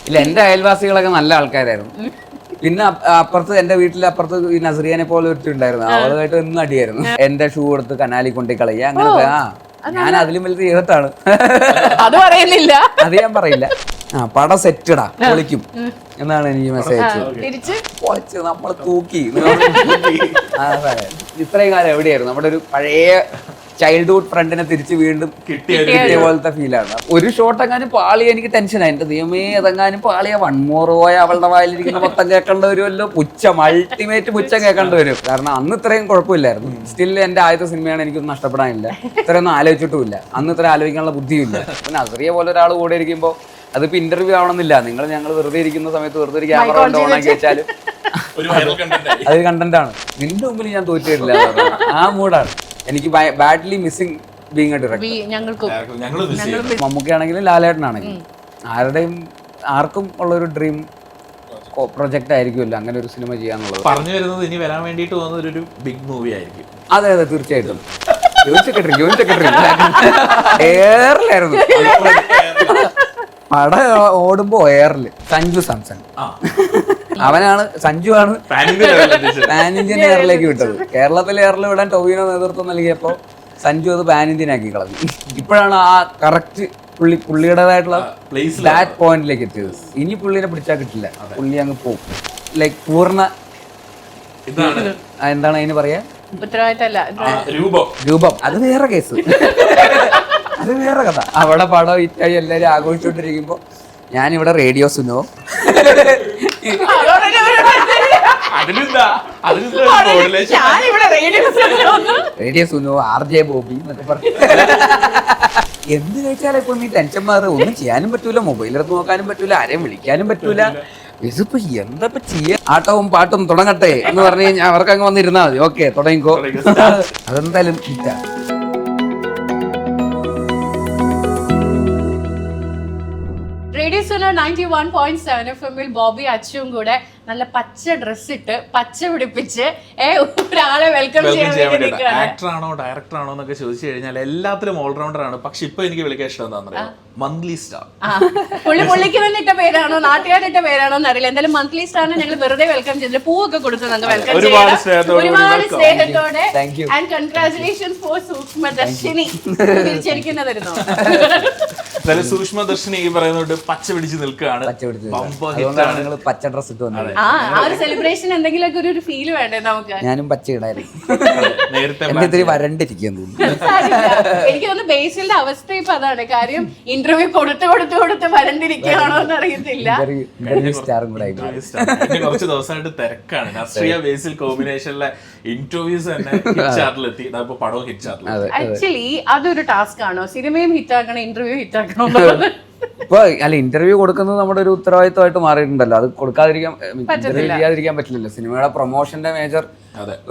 ഇല്ല, എന്റെ അയൽവാസികളൊക്കെ നല്ല ആൾക്കാരായിരുന്നു. പിന്നെ അപ്പുറത്ത് എന്റെ വീട്ടിൽ അപ്പുറത്ത് ഈ നസറിയനെ പോലെ ഒരുത്തുണ്ടായിരുന്നു, അവളുമായിട്ട് ഒന്നും അടിയായിരുന്നു. എന്റെ ഷൂ എടുത്ത് കനാലിൽ കൊണ്ടു കളയുക, അങ്ങനത്തെ. ഞാൻ അതിലും വലുത് ചെയ്തിട്ടാണ്. അത് പറയുന്നില്ല, അത് ഞാൻ പറയില്ല. പടം സെറ്റടാ, പൊളിക്കും എന്നാണ് എനിക്ക് മെസ്സേജ്. പൊളിച്ച് നമ്മൾ തൂക്കി. ഇത്രയും കാലം എവിടെയായിരുന്നു? നമ്മുടെ ഒരു പഴയ ചൈൽഡ്ഹുഡ് ഫ്രണ്ടിനെ തിരിച്ച് വീണ്ടും കിട്ടിയ പോലത്തെ ഫീലാണ്. ഒരു ഷോട്ട് എങ്ങാനും പാളിയ എനിക്ക് ടെൻഷനായി. എന്റെ ദൈവമേ, അതെങ്ങാനും പാളിയ വൺ മോർ പോയ അവളുടെ വായിലിരിക്കുന്ന മൊത്തം കേൾക്കേണ്ടി വരുമല്ലോ. പുച്ഛം, അൾട്ടിമേറ്റ് പുച്ഛം കേൾക്കേണ്ടി വരും. കാരണം അന്ന് ഇത്രയും കുഴപ്പമില്ലായിരുന്നു. സ്റ്റിൽ എന്റെ ആദ്യത്തെ സിനിമയാണ്, എനിക്കൊന്നും നഷ്ടപ്പെടാനില്ല. ഇത്രയൊന്നും ആലോചിച്ചിട്ടുമില്ല, അന്ന് ഇത്ര ആലോചിക്കാനുള്ള ബുദ്ധിയില്ല. പിന്നെ നസറിയ പോലെ ഒരാൾ കൂടെ ഇരിക്കുമ്പോൾ അതിപ്പോ ഇന്റർവ്യൂ ആവണമെന്നില്ല. ഞങ്ങൾ വെറുതെ ഇരിക്കുന്ന സമയത്ത് വെറുതെ ഒരു ക്യാമറ കൊണ്ട് ഓണാക്കി വെച്ചാലും അത് കണ്ടന്റ് ആണ്. നിന്റെ മുമ്പിൽ ഞാൻ തോറ്റു തരില്ല. ആ മൂഡാണ് എനിക്ക്. Badly missing being a director. മമ്മൂക്കയാണെങ്കിലും ലാലേട്ടനാണെങ്കിലും ആർക്കും ഉള്ളൊരു ഡ്രീം പ്രൊജക്ട് ആയിരിക്കുമല്ലോ അങ്ങനെ ഒരു സിനിമ ചെയ്യാന്നുള്ളത്. പറഞ്ഞു വരുന്നത് ഇനി വരാൻ വേണ്ടിട്ട് തോന്നുന്ന ഒരു ബിഗ് മൂവി ആയിരിക്കും. അതെ അതെ, തീർച്ചയായിട്ടും. ജോയിന്റ് സെക്രട്ടറി എയറിലായിരുന്നു പടം ഓടുമ്പോ. എയറില് സഞ്ജു സാംസൺ അവനാണ്, സഞ്ജു ആണ് പാൻ ഇന്ത്യൻ എയറിലേക്ക് വിട്ടത്. കേരളത്തിലെ എയറിൽ വിടാൻ ടൊവിനോ നേതൃത്വം നൽകിയപ്പോ സഞ്ജു അത് പാൻ ഇന്ത്യൻ ആക്കി കളഞ്ഞു. ഇപ്പോഴാണ് ആ കറക്റ്റ് പുള്ളിയുടേതായിട്ടുള്ള ബാറ്റ് പോയിന്റിലേക്ക് എത്തിയത്. ഇനി പുള്ളിനെ പിടിച്ചാൽ കിട്ടില്ല, പുള്ളി അങ്ങ് പോകും. ലൈക്ക് പൂർണ്ണ എന്താണ് അതിന് പറയാ, രൂപം. അത് വേറെ കേസ്, അത് വേറെ കഥ. അവിടെ പടം ഇറ്റായി എല്ലാവരും ആഘോഷിച്ചോണ്ടിരിക്കുമ്പോ ഞാനിവിടെ radio Suno, radio Suno, RJ Bobby എന്നൊക്കെ പറഞ്ഞു. എന്ത് കഴിച്ചാലും ഇപ്പൊ നീ ടെൻഷൻ മാറി. ഒന്നും ചെയ്യാനും പറ്റൂല, മൊബൈലെടുത്ത് നോക്കാനും പറ്റൂല, ആരെയും വിളിക്കാനും പറ്റൂല. ഇതിപ്പോ എന്താ ചെയ്യാ? ആട്ടവും പാട്ടും തുടങ്ങട്ടെ എന്ന് പറഞ്ഞു കഴിഞ്ഞാൽ അവർക്ക് അങ്ങ് വന്നിരുന്നാ മതി. ഓക്കെ, തുടങ്ങിക്കോ. അതെന്തായാലും ഹിറ്റാ. റേഡിയോ സുനോ 91.7 FM-ൽ ബോബി അച്ചുവും കൂടെ നല്ല പച്ച ഡ്രസ് ഇട്ട് പച്ച പിടിപ്പിച്ച് ഒരാളെ വെൽക്കം ചെയ്യാൻ. ആക്ടർ ആണോ ഡയറക്ടർ ആണോ എന്നൊക്കെ ചോദിച്ചു കഴിഞ്ഞാൽ എല്ലാത്തിലും ഓൾറൗണ്ടർ ആണ്. പക്ഷെ ഇപ്പൊ എനിക്ക് വിളിക്കാൻ ഇഷ്ടം എന്താണെന്നറിയാം, മന്ത്ലി സ്റ്റാർ. പുള്ളിക്ക് തന്നെ ഇട്ട പേരാണോ നാട്ടുകാരിട്ട പേരാണോ എന്നറിയില്ല. എന്തായാലും മന്ത്ലി സ്റ്റാറിനെ ഞങ്ങൾ വെറുതെ വെൽക്കം ചെയ്തില്ല, പൂവൊക്കെ കൊടുത്ത് ഞങ്ങൾ വെൽക്കം ചെയ്തു ഒരുപാട് സ്നേഹത്തോടെ. And congratulations for Sookshmadarshini. തിരിച്ചടിക്കുന്നതായിരുന്നു സൂക്ഷ്മദർശിനി ഈ പറയുന്നത് പച്ച പിടിച്ച് നിൽക്കുകയാണ്. പച്ച ഡ്രസ് ഇട്ട് വന്നത്. ആ ഒരു സെലിബ്രേഷൻ എന്തെങ്കിലുമൊക്കെ ഒരു ഫീല് വേണ്ടേ നമുക്ക്? ഞാനും പച്ച ഇടായിരുന്നു. നേരത്തെ വരണ്ടിരിക്കുന്നു. എനിക്ക് തോന്നുന്നു ബേസിലിന്റെ അവസ്ഥ ഇപ്പൊ അതാണ്. കാര്യം ഇന്റർവ്യൂ കൊടുത്ത് വരണ്ടിരിക്കുകയാണോ എന്ന് അറിയത്തില്ല. കുറച്ച് ദിവസമായിട്ട് തിരക്കാണ്. നസ്രിയ ബേസിൽ കോമ്പിനേഷനിലെ ഇന്റർവ്യൂസ് തന്നെ ഹിറ്റ് ചാർട്ടിലെത്തി. പടവും ഹിറ്റ് ചാർട്ടിൽ. ആക്ച്വലി അതൊരു ടാസ്ക് ആണോ? സിനിമയും ഹിറ്റാക്കണം, ഇന്റർവ്യൂ ഹിറ്റാക്കണം. ഇപ്പൊ ഇന്റർവ്യൂ കൊടുക്കുന്നത് നമ്മുടെ ഒരു ഉത്തരവാദിത്വമായിട്ട് മാറിയിട്ടുണ്ടല്ലോ. അത് ചെയ്യാതിരിക്കാൻ പറ്റില്ലല്ലോ. സിനിമയുടെ പ്രൊമോഷന്റെ മേജർ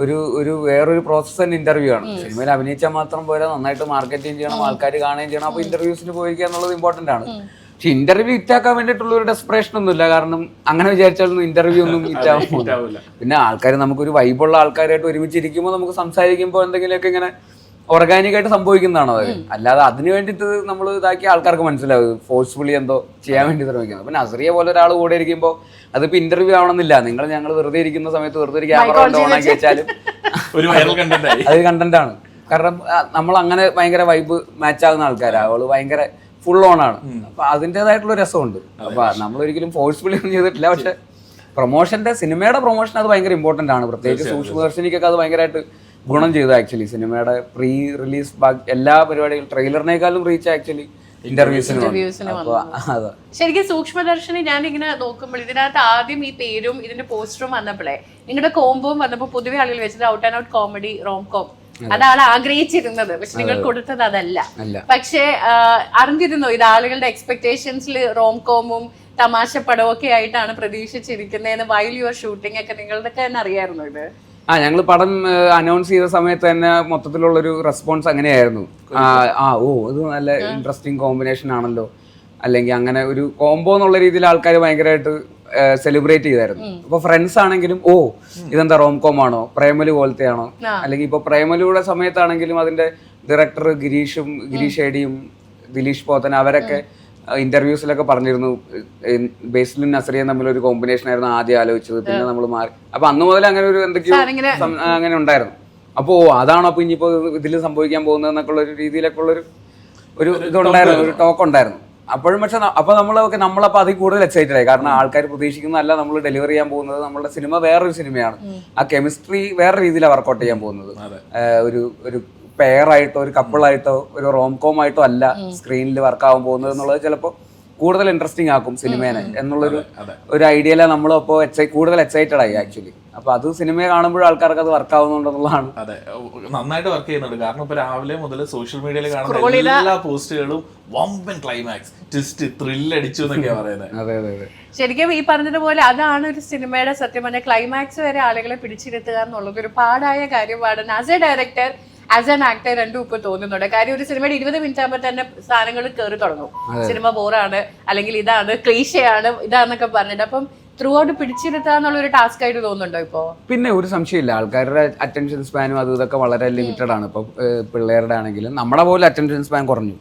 ഒരു വേറൊരു പ്രോസസ് തന്നെ ഇന്റർവ്യൂ ആണ്. സിനിമയിൽ അഭിനയിച്ചാൽ മാത്രം പോരാ, നന്നായിട്ട് മാർക്കറ്റിംഗ് ചെയ്യണം, ആൾക്കാർ കാണുകയും ചെയ്യണം. അപ്പൊ ഇന്റർവ്യൂസിന് പോയിക്കുക എന്നുള്ളത് ഇമ്പോർട്ടന്റ് ആണ്. പക്ഷെ ഇന്റർവ്യൂ ഹിറ്റാക്കാൻ വേണ്ടിയിട്ടുള്ള ഒരു ഡെസ്പറേഷൻ ഒന്നുമില്ല. കാരണം അങ്ങനെ വിചാരിച്ചാലൊന്നും ഇന്റർവ്യൂ ഒന്നും ഹിറ്റാവില്ല. പിന്നെ ആൾക്കാർ, നമുക്കൊരു വൈബുള്ള ആൾക്കാരായിട്ട് ഒരുമിച്ചിരിക്കുമ്പോൾ നമുക്ക് സംസാരിക്കുമ്പോൾ എന്തെങ്കിലുമൊക്കെ ഇങ്ങനെ ഓർഗാനിക്കായിട്ട് സംഭവിക്കുന്നതാണോ അത്? അല്ലാതെ അതിന് വേണ്ടിയിട്ട് നമ്മൾ ഇതാക്കി ആൾക്കാർക്ക് മനസ്സിലാവും ഫോഴ്സ്ഫുള്ളി എന്തോ ചെയ്യാൻ വേണ്ടി ശ്രമിക്കുന്നത്. പിന്നെ നസറിയ പോലെ ഒരാൾ കൂടെ ഇരിക്കുമ്പോൾ അതിപ്പോ ഇന്റർവ്യൂ ആവണമെന്നില്ല. ഞങ്ങൾ വെറുതെ ഇരിക്കുന്ന സമയത്ത് വെറുതെ ഒരു ക്യാമറ കൊണ്ട് ഓണാക്കി വെച്ചാലും അത് കണ്ടന്റ് ആണ്. കാരണം നമ്മൾ അങ്ങനെ ഭയങ്കര വൈബ് മാച്ച് ആകുന്ന ആൾക്കാരാണ്. അവള് ഭയങ്കര ഫുൾ ഓൺ ആണ്. അപ്പൊ അതിൻ്റെതായിട്ടുള്ള രസമുണ്ട്. അപ്പൊ നമ്മളൊരിക്കലും ഫോഴ്സ്ഫുള്ളി ഒന്നും ചെയ്തിട്ടില്ല. പക്ഷെ പ്രൊമോഷന്റെ, സിനിമയുടെ പ്രൊമോഷൻ അത് ഭയങ്കര ഇമ്പോർട്ടന്റ് ആണ്. പ്രത്യേകിച്ച് സൂക്ഷ്മദർശിനിക്കൊക്കെ അത് ഭയങ്കരമായിട്ട് ഗുണം ചെയ്തു. ആക്ച്വലി സിനിമയുടെ പ്രീ റിലീസ് എല്ലാ പരിപാടികളും ട്രെയിലറിനേക്കാളും റീച്ച് ആക്ച്വലി ഇന്റർവ്യൂസിന്. ശരിക്കും സൂക്ഷ്മദർശിനി ഞാനിങ്ങനെ നോക്കുമ്പോൾ ഇതിനകത്ത് ആദ്യം ഈ പേരും ഇതിന്റെ പോസ്റ്ററും വന്നപ്പോഴേ നിങ്ങളുടെ കോംബോയും വന്നപ്പോൾ പൊതുവെ ആളുകൾ വെച്ചത് out and out comedy romcom അതാണ് ആഗ്രഹിച്ചിരുന്നത്. പക്ഷെ നിങ്ങൾ കൊടുത്തത് അതല്ല. പക്ഷെ അറിഞ്ഞിരുന്നോ ഇത് ആളുകളുടെ എക്സ്പെക്ടേഷൻസിൽ റോംകോമും തമാശ പടവും ഒക്കെ ആയിട്ടാണ് പ്രതീക്ഷിച്ചിരിക്കുന്നതെന്ന്? വൈൽ യുവർ ഷൂട്ടിംഗ് ഒക്കെ നിങ്ങളുടെ തന്നെ അറിയാമായിരുന്നു ഇത്? ഞങ്ങൾ പടം അനൗൺസ് ചെയ്ത സമയത്ത് തന്നെ മൊത്തത്തിലുള്ളൊരു റെസ്പോൺസ് അങ്ങനെയായിരുന്നു. ഇത് നല്ല ഇൻട്രസ്റ്റിംഗ് കോമ്പിനേഷൻ ആണല്ലോ, അല്ലെങ്കിൽ അങ്ങനെ ഒരു കോംബോ എന്നുള്ള രീതിയിൽ ആൾക്കാർ ഭയങ്കരമായിട്ട് സെലിബ്രേറ്റ് ചെയ്തായിരുന്നു. ഇപ്പൊ ഫ്രണ്ട്സ് ആണെങ്കിലും ഇതെന്താ റോംകോം ആണോ, പ്രേമലു പോലത്തെ ആണോ, അല്ലെങ്കിൽ ഇപ്പൊ പ്രേമലുടെ സമയത്താണെങ്കിലും അതിന്റെ ഡയറക്ടർ ഗിരീഷ് ഏടിയും ദിലീഷ് പോത്തൻ അവരൊക്കെ ഇന്റർവ്യൂസിലൊക്കെ പറഞ്ഞിരുന്നു ബേസിലും നസ്രിയയും തമ്മിൽ ഒരു കോമ്പിനേഷൻ ആയിരുന്നു ആദ്യം ആലോചിച്ചത്, പിന്നെ നമ്മൾ മാറി. അപ്പൊ അന്ന് മുതൽ അങ്ങനെ ഒരു എന്തൊക്കെയോ അങ്ങനെ ഉണ്ടായിരുന്നു. അപ്പോ അതാണോ അപ്പൊ ഇനിയിപ്പോ ഇതിൽ സംഭവിക്കാൻ പോകുന്നത് എന്നൊക്കെ ഉള്ള ഒരു രീതിയിലൊക്കെ ഉള്ളൊരു ഇതുണ്ടായിരുന്നു, ഒരു ടോക്ക് ഉണ്ടായിരുന്നു അപ്പോഴും. പക്ഷെ അപ്പൊ നമ്മളപ്പോ അതിൽ കൂടുതൽ എക്സൈറ്റഡ് ആയി. കാരണം ആൾക്കാർ പ്രതീക്ഷിക്കുന്നതല്ല നമ്മൾ ഡെലിവർ ചെയ്യാൻ പോകുന്നത്. നമ്മുടെ സിനിമ വേറൊരു സിനിമയാണ്. ആ കെമിസ്ട്രി വേറെ രീതിയിലാണ് വർക്കൗട്ട് ചെയ്യാൻ പോകുന്നത്. ഒരു പെയർ ആയിട്ടോ ഒരു കപ്പിളായിട്ടോ ഒരു റോംകോം ആയിട്ടോ അല്ല സ്ക്രീനിൽ വർക്ക് ആവാൻ പോകുന്നത് എന്നുള്ളത് ചിലപ്പോൾ കൂടുതൽ ഇൻട്രസ്റ്റിംഗ് ആക്കും സിനിമേനെ എന്നുള്ളൊരു ഐഡിയയിലാണ് നമ്മളിപ്പോ കൂടുതൽ എക്സൈറ്റഡ് ആയി ആക്ച്വലി. അപ്പൊ അത് സിനിമയെ കാണുമ്പോൾ ആൾക്കാർക്ക് അത് വർക്ക് ആവുന്നുണ്ടെന്നുള്ളതാണ്. അതെ, നന്നായിട്ട് വർക്ക് ചെയ്യുന്നുണ്ട്. കാരണം ഇപ്പൊ രാവിലെ മുതൽ സോഷ്യൽ മീഡിയയിൽ കാണുന്ന എല്ലാ പോസ്റ്റുകളും വമ്പൻ ക്ലൈമാക്സ്, ട്വിസ്റ്റ്, ത്രില്ല് അടിച്ചു എന്നൊക്കെയാ പറയുന്നത്. അതെ അതെ അതെ, ശരിക്കും ഈ പറഞ്ഞതുപോലെ അതാണ് ഒരു സിനിമയുടെ സത്യം പറഞ്ഞ ക്ലൈമാക്സ് വരെ ആളുകളെ പിടിച്ചിരുത്തുക എന്നുള്ളത് ഒരു പാടായ കാര്യമാണ്. As A director, as an actor രണ്ടും ഇപ്പൊ തോന്നുന്നുണ്ട്. കാര്യം ഒരു സിനിമയുടെ 20 മിനിറ്റ് ആകുമ്പോൾ തന്നെ സാധനങ്ങൾ കയറി തുടങ്ങും. സിനിമ ബോറാണ്, അല്ലെങ്കിൽ ഇതാണ് ക്ലീശയാണ്, ഇതാന്നൊക്കെ പറഞ്ഞിട്ട്. അപ്പം ത്രൂ ഔട്ട് പിടിച്ചിരുത്താന്നുള്ള ഒരു ടാസ്ക് ആയിട്ട് തോന്നുന്നുണ്ടോ ഇപ്പോ? പിന്നെ ഒരു സംശയമില്ല, ആൾക്കാരുടെ അറ്റൻഷൻ സ്പാനും അത് ഇതൊക്കെ വളരെ ലിമിറ്റഡ് ആണ്. ഇപ്പൊ പിള്ളേരുടെ ആണെങ്കിലും നമ്മുടെ പോലെ അറ്റൻഷൻ സ്പാൻ കുറഞ്ഞു.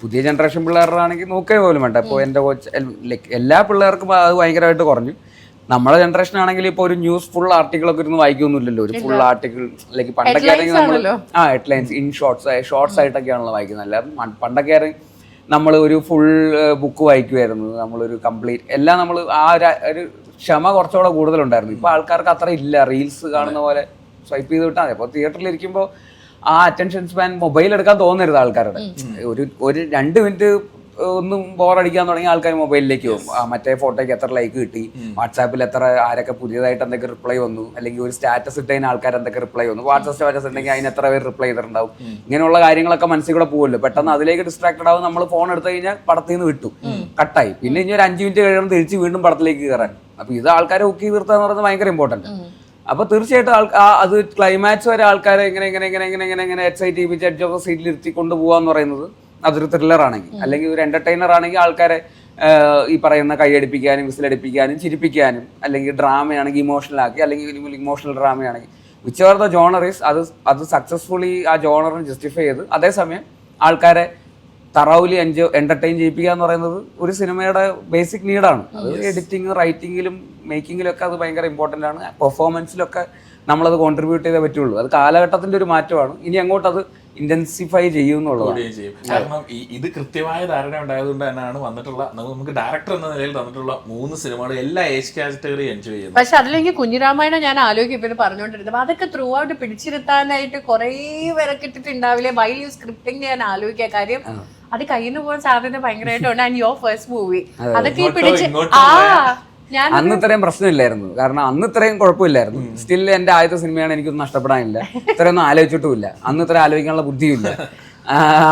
പുതിയ ജനറേഷൻ പിള്ളേരുടെ ആണെങ്കിൽ നോക്കേ പോലും വേണ്ട. ഇപ്പോൾ എൻ്റെ എല്ലാ പിള്ളേർക്കും അത് ഭയങ്കരമായിട്ട് കുറഞ്ഞു. നമ്മുടെ ജനറേഷൻ ആണെങ്കിൽ ഇപ്പോൾ ഒരു ന്യൂസ് ഫുൾ ആർട്ടിക്കിളൊക്കെ ഇരുന്ന് വായിക്കൊന്നുമില്ലല്ലോ. ഒരു ഫുൾ ആർട്ടിക്കിൾ ലൈക്ക് പണ്ടൊക്കെ ആണെങ്കിൽ നമ്മൾ ഹെഡ്ലൈൻസ് ഇൻ ഷോർട്സ് ആയിട്ടൊക്കെയാണല്ലോ വായിക്കുന്നത്. അല്ലാതെ പണ്ടൊക്കെ ആണെങ്കിൽ നമ്മൾ ഒരു ഫുൾ ബുക്ക് വായിക്കുമായിരുന്നു. നമ്മളൊരു കംപ്ലീറ്റ് എല്ലാം നമ്മൾ ആ ഒരു ക്ഷമ കുറച്ചുകൂടെ കൂടുതലുണ്ടായിരുന്നു. ഇപ്പൊ ആൾക്കാർക്ക് അത്ര ഇല്ല. റീൽസ് കാണുന്ന പോലെ സ്വൈപ്പ് ചെയ്ത് വിട്ടാൽ മതി. അപ്പോൾ തിയേറ്ററിൽ ഇരിക്കുമ്പോൾ ആ അറ്റൻഷൻ സ്പാൻ മൊബൈൽ എടുക്കാൻ തോന്നരുത് ആൾക്കാരുടെ. ഒരു 2 മിനിറ്റ് ഒന്നും ബോറടിക്കാൻ തുടങ്ങിയ ആൾക്കാർ മൊബൈലിലേക്ക് പോകും. മറ്റേ ഫോട്ടോയ്ക്ക് എത്ര ലൈക്ക് കിട്ടി, വാട്സാപ്പിൽ ആരൊക്കെ പുതിയതായിട്ട് എന്തൊക്കെ റിപ്ലൈ വന്നു, അല്ലെങ്കിൽ ഒരു സ്റ്റാറ്റസ് ഇട്ടതിന് ആൾക്കാർ എന്തൊക്കെ റിപ്ലൈ വന്നു, വാട്സാപ്പ് സ്റ്റാറ്റസ് ഉണ്ടെങ്കിൽ അതിന് എത്ര പേര് റിപ്ലൈ ചെയ്തിട്ടുണ്ടാവും. ഇങ്ങനെയുള്ള കാര്യങ്ങളൊക്കെ മനസ്സിൽ കൂടെ പോകുമല്ലോ. പെട്ടെന്ന് അതിലേക്ക് ഡിസ്ട്രാക്റ്റഡ് ആവും. നമ്മൾ ഫോൺ എടുത്തു കഴിഞ്ഞാൽ പടത്തിൽ നിന്ന് വിട്ടു, കട്ടായി. പിന്നെ ഇനി ഒരു 5 മിനിറ്റ് കഴിയുമ്പോൾ തിരിച്ച് വീണ്ടും പടത്തിലേക്ക് കയറാൻ. അപ്പൊ ഇത് ആൾക്കാരെ ഹുക്ക് ചെയ്ത് നിർത്തുക എന്ന് പറയുന്നത് ഭയങ്കര ഇമ്പോർട്ടന്റ്. അപ്പൊ തീർച്ചയായിട്ടും അത് ക്ലൈമാക്സ് വരെ ആൾക്കാരെ എങ്ങനെ എക്സൈറ്റ് ചെയ്യിപ്പിച്ച് എഡ്ജ് ഓഫ് സീറ്റിൽ ഇരുത്തി കൊണ്ടുപോകാന്ന് പറയുന്നത് അതൊരു ത്രില്ലർ ആണെങ്കിൽ, അല്ലെങ്കിൽ ഒരു എന്റർടൈനർ ആണെങ്കിൽ ആൾക്കാരെ ഈ പറയുന്ന കൈയടിപ്പിക്കാനും വിസിലടിപ്പിക്കാനും ചിരിപ്പിക്കാനും, അല്ലെങ്കിൽ ഡ്രാമയാണെങ്കിൽ ഇമോഷണൽ ആക്കി, അല്ലെങ്കിൽ ഇമോഷണൽ ഡ്രാമയാണെങ്കിൽ which are the genre is അത് സക്സസ്ഫുള്ളി ആ ജോണറിന് ജസ്റ്റിഫൈ ചെയ്ത് അതേസമയം ആൾക്കാരെ തറൗലി എന്റർടൈൻ ചെയ്യിപ്പിക്കുക എന്ന് പറയുന്നത് ഒരു സിനിമയുടെ ബേസിക് നീഡാണ്. അത് എഡിറ്റിംഗ്, റൈറ്റിങ്ങിലും മേക്കിങ്ങിലും ഒക്കെ അത് ഭയങ്കര ഇമ്പോർട്ടൻ്റ് ആണ്. പെർഫോമൻസിലൊക്കെ നമ്മളത് കോൺട്രിബ്യൂട്ട് ചെയ്തേ പറ്റുള്ളൂ. അത് കാലഘട്ടത്തിന്റെ ഒരു മാറ്റമാണ്. ഇനി അങ്ങോട്ട് അത് ഇന്റൻസിഫൈ ചെയ്യുന്നുള്ളതാണ്. കാരണം ഇത് കൃത്യമായ ധാരണ ഉണ്ടായതുകൊണ്ട് തന്നെയാണ് വന്നിട്ടുള്ള നമുക്ക് ഡയറക്ടർ എന്ന നിലയിൽ തന്നിട്ടുള്ള 3 സിനിമകൾ എല്ലാ ഏജ് കാറ്റഗറി എൻജോയ് ചെയ്യുന്നത്. പക്ഷെ അതിലെങ്കിൽ കുഞ്ഞിരാമായണം ഞാൻ ആലോചിക്കും ഇവര് പറഞ്ഞുകൊണ്ടിരുന്നത് അതൊക്കെ ത്രൂ ഔട്ട് പിടിച്ചിരുത്താനായിട്ട് കുറെ വിലക്കിട്ടിട്ടുണ്ടാവില്ലേ വൈൽ യു സ്ക്രിപ്റ്റിംഗ്. ഞാൻ ആലോചിക്കുക കാര്യം അത് കയ്യിൽ നിന്ന് പോകാൻ സാധ്യത ഭയങ്കരമായിട്ടുണ്ട്. ആൻഡ് യുവർ ഫസ്റ്റ് മൂവി അതൊക്കെ ഈ പിടിച്ച് അന്ന് ഇത്രയും പ്രശ്നമില്ലായിരുന്നു. കാരണം അന്ന് ഇത്രയും കുഴപ്പമില്ലായിരുന്നു. സ്റ്റിൽ എന്റെ ആദ്യത്തെ സിനിമയാണ്, എനിക്കൊന്നും നഷ്ടപ്പെടാനില്ല. ഇത്രയൊന്നും ആലോചിച്ചിട്ടുമില്ല. അന്ന് ഇത്ര ആലോചിക്കാനുള്ള ബുദ്ധിയില്ല.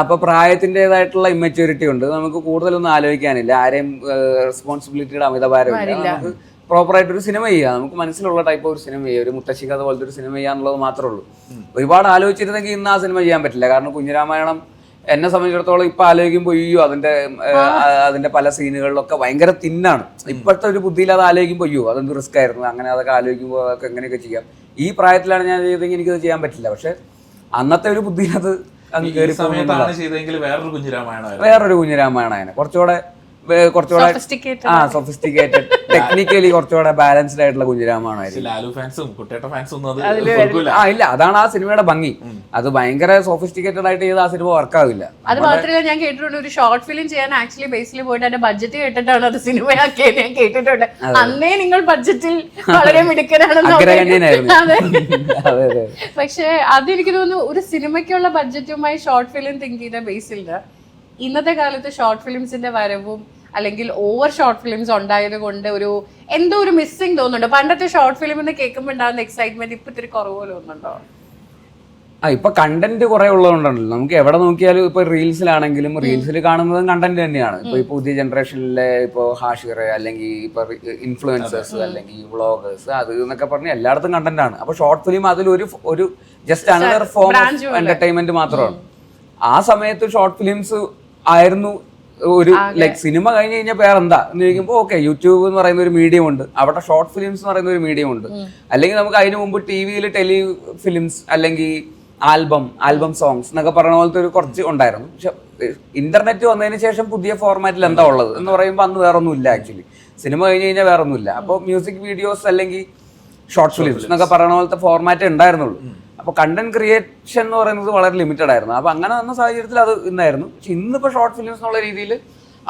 അപ്പൊ പ്രായത്തിൻ്റെതായിട്ടുള്ള ഇമ്മച്യൂരിറ്റി ഉണ്ട്. നമുക്ക് കൂടുതലൊന്നും ആലോചിക്കാനില്ല. ആരെയും റെസ്പോൺസിബിലിറ്റിയുടെ അമിതഭാരമില്ല. നമുക്ക് പ്രോപ്പറായിട്ടൊരു സിനിമ ചെയ്യുക. നമുക്ക് മനസ്സിലുള്ള ടൈപ്പ് ഒരു സിനിമ ചെയ്യുക. ഒരു മുത്തശ്ശി കഥ പോലത്തെ ഒരു സിനിമ ചെയ്യുക എന്നുള്ളത് മാത്രമേ ഉള്ളൂ. ഒരുപാട് ആലോചിച്ചിരുന്നെങ്കിൽ ഇന്ന് ആ സിനിമ ചെയ്യാൻ പറ്റില്ല. കാരണം കുഞ്ഞിരാമായണം എന്നെ സംബന്ധിച്ചിടത്തോളം ഇപ്പൊ ആലോചിക്കുമ്പോൾ അയ്യോ അതിന്റെ പല സീനുകളിലൊക്കെ ഭയങ്കര തിന്നാണ്. ഇപ്പോഴത്തെ ഒരു ബുദ്ധിയിൽ അത് ആലോചിക്കുമ്പോൾ അയ്യോ അതെന്ത് റിസ്ക് ആയിരുന്നു, അങ്ങനെ അതൊക്കെ ആലോചിക്കുമ്പോൾ അതൊക്കെ എങ്ങനെയൊക്കെ ചെയ്യാം. ഈ പ്രായത്തിലാണ് ഞാൻ ചെയ്തെങ്കിൽ എനിക്കത് ചെയ്യാൻ പറ്റില്ല. പക്ഷെ അന്നത്തെ ഒരു ബുദ്ധിയിൽ അത് അങ്ങ് കയറി വേറൊരു കുഞ്ഞിരാമായണമാണ് കുറച്ചുകൂടെ സൊഫിസ്റ്റിക്കേറ്റഡ് ടെക്നിക്കലി കുറച്ചുകൂടെ ബാലൻസ്ഡ് ആയിട്ടുള്ള കുഞ്ഞിരാമായണമായിരുന്നു. ഇല്ല, അതാണ് ആ സിനിമയുടെ ഭംഗി. അത് ഭയങ്കര സൊഫിസ്റ്റിക്കേറ്റഡ് ആയിട്ട് ചെയ്ത് ആ സിനിമ വർക്ക് ആവില്ല. അത് മാത്രമല്ല ഞാൻ കേട്ടിട്ടുണ്ട് ഒരു ഷോർട്ട് ഫിലിം ചെയ്യാൻ ആക്ച്വലി ബേസിൽ പോയിട്ട് അതിന്റെ ബഡ്ജറ്റ് കേട്ടിട്ടാണ് അത് സിനിമയാക്കിയത്. ഞാൻ കേട്ടിട്ടുണ്ട്. അന്നേ നിങ്ങൾ ബഡ്ജറ്റിൽ വളരെ മിടുക്കരാണെന്ന്. പക്ഷെ അതെനിക്ക് തോന്നുന്നു ഒരു സിനിമയ്ക്കുള്ള ബഡ്ജറ്റുമായി ഷോർട്ട് ഫിലിം തിങ്ക് ചെയ്ത ബേസിലുണ്ട്. ഇന്നത്തെ കാലത്ത് ഷോർട്ട് ഫിലിംസിന്റെ വരവും അല്ലെങ്കിൽ ഓവർ ഷോർട്ട് ഫിലിംസ് ഉണ്ടായത് കൊണ്ട് എന്തോ ഒരു മിസ്സിങ് തോന്നുന്നുണ്ട്. പണ്ടത്തെ ഷോർട്ട് ഫിലിം എന്ന് കേൾക്കുമ്പോൾ ഉണ്ടാകുന്ന എക്സൈറ്റ്മെന്റ് ഇപ്പൊ ഇത്തിരി കുറവ് തോന്നുന്നുണ്ടോ? ഇപ്പൊ കണ്ടന്റ് കുറെ ഉള്ളതുകൊണ്ടല്ലോ. നമുക്ക് എവിടെ നോക്കിയാലും ഇപ്പൊ റീൽസിലാണെങ്കിലും റീൽസിൽ കാണുന്നതും കണ്ടന്റ് തന്നെയാണ്. ഇപ്പൊ ഈ പുതിയ ജനറേഷനിലെ ഇപ്പൊ ഹാഷിർ അല്ലെങ്കിൽ ഇപ്പൊ ഇൻഫ്ലുവൻസേഴ്സ് അല്ലെങ്കിൽ വ്ളോഗേഴ്സ് അത് എന്നൊക്കെ പറഞ്ഞ എല്ലായിടത്തും കണ്ടന്റ് ആണ്. അപ്പൊ ഷോർട്ട് ഫിലിം അതിലൊരു just another form of entertainment മാത്രമാണ്. ആ സമയത്ത് ഷോർട്ട് ഫിലിംസ് ആയിരുന്നു ഒരു ലൈക് സിനിമ കഴിഞ്ഞ് കഴിഞ്ഞാൽ വേറെ എന്താ എന്ന് ചോദിക്കുമ്പോൾ ഓക്കെ യൂട്യൂബ് എന്ന് പറയുന്ന ഒരു മീഡിയം ഉണ്ട്, അവിടെ ഷോർട്ട് ഫിലിംസ് എന്ന് പറയുന്ന ഒരു മീഡിയം ഉണ്ട്. അല്ലെങ്കിൽ നമുക്ക് അതിന് മുമ്പ് ടി വിയിൽ ടെലി ഫിലിംസ് അല്ലെങ്കിൽ ആൽബം സോങ്സ് എന്നൊക്കെ പറയുന്ന പോലത്തെ ഒരു കുറച്ച് ഉണ്ടായിരുന്നു. പക്ഷെ ഇന്റർനെറ്റ് വന്നതിന് ശേഷം പുതിയ ഫോർമാറ്റിൽ എന്താ ഉള്ളത് എന്ന് പറയുമ്പോൾ അന്ന് വേറെ ഒന്നും ഇല്ല. ആക്ച്വലി സിനിമ കഴിഞ്ഞ് കഴിഞ്ഞാൽ വേറെ ഒന്നുമില്ല. അപ്പോൾ മ്യൂസിക് വീഡിയോസ് അല്ലെങ്കിൽ ഷോർട്ട് ഫിലിംസ് എന്നൊക്കെ പറയുന്ന പോലത്തെ ഫോർമാറ്റേ ഉണ്ടായിരുന്നുള്ളൂ. അപ്പോൾ കണ്ടന്റ് ക്രിയേഷൻ എന്ന് പറയുന്നത് വളരെ ലിമിറ്റഡ് ആയിരുന്നു. അപ്പോൾ അങ്ങനെ വന്ന സാഹചര്യത്തിൽ അത് ഇന്നായിരുന്നു. പക്ഷെ ഇന്നിപ്പോൾ ഷോർട്ട് ഫിലിംസ് എന്നുള്ള രീതിയിൽ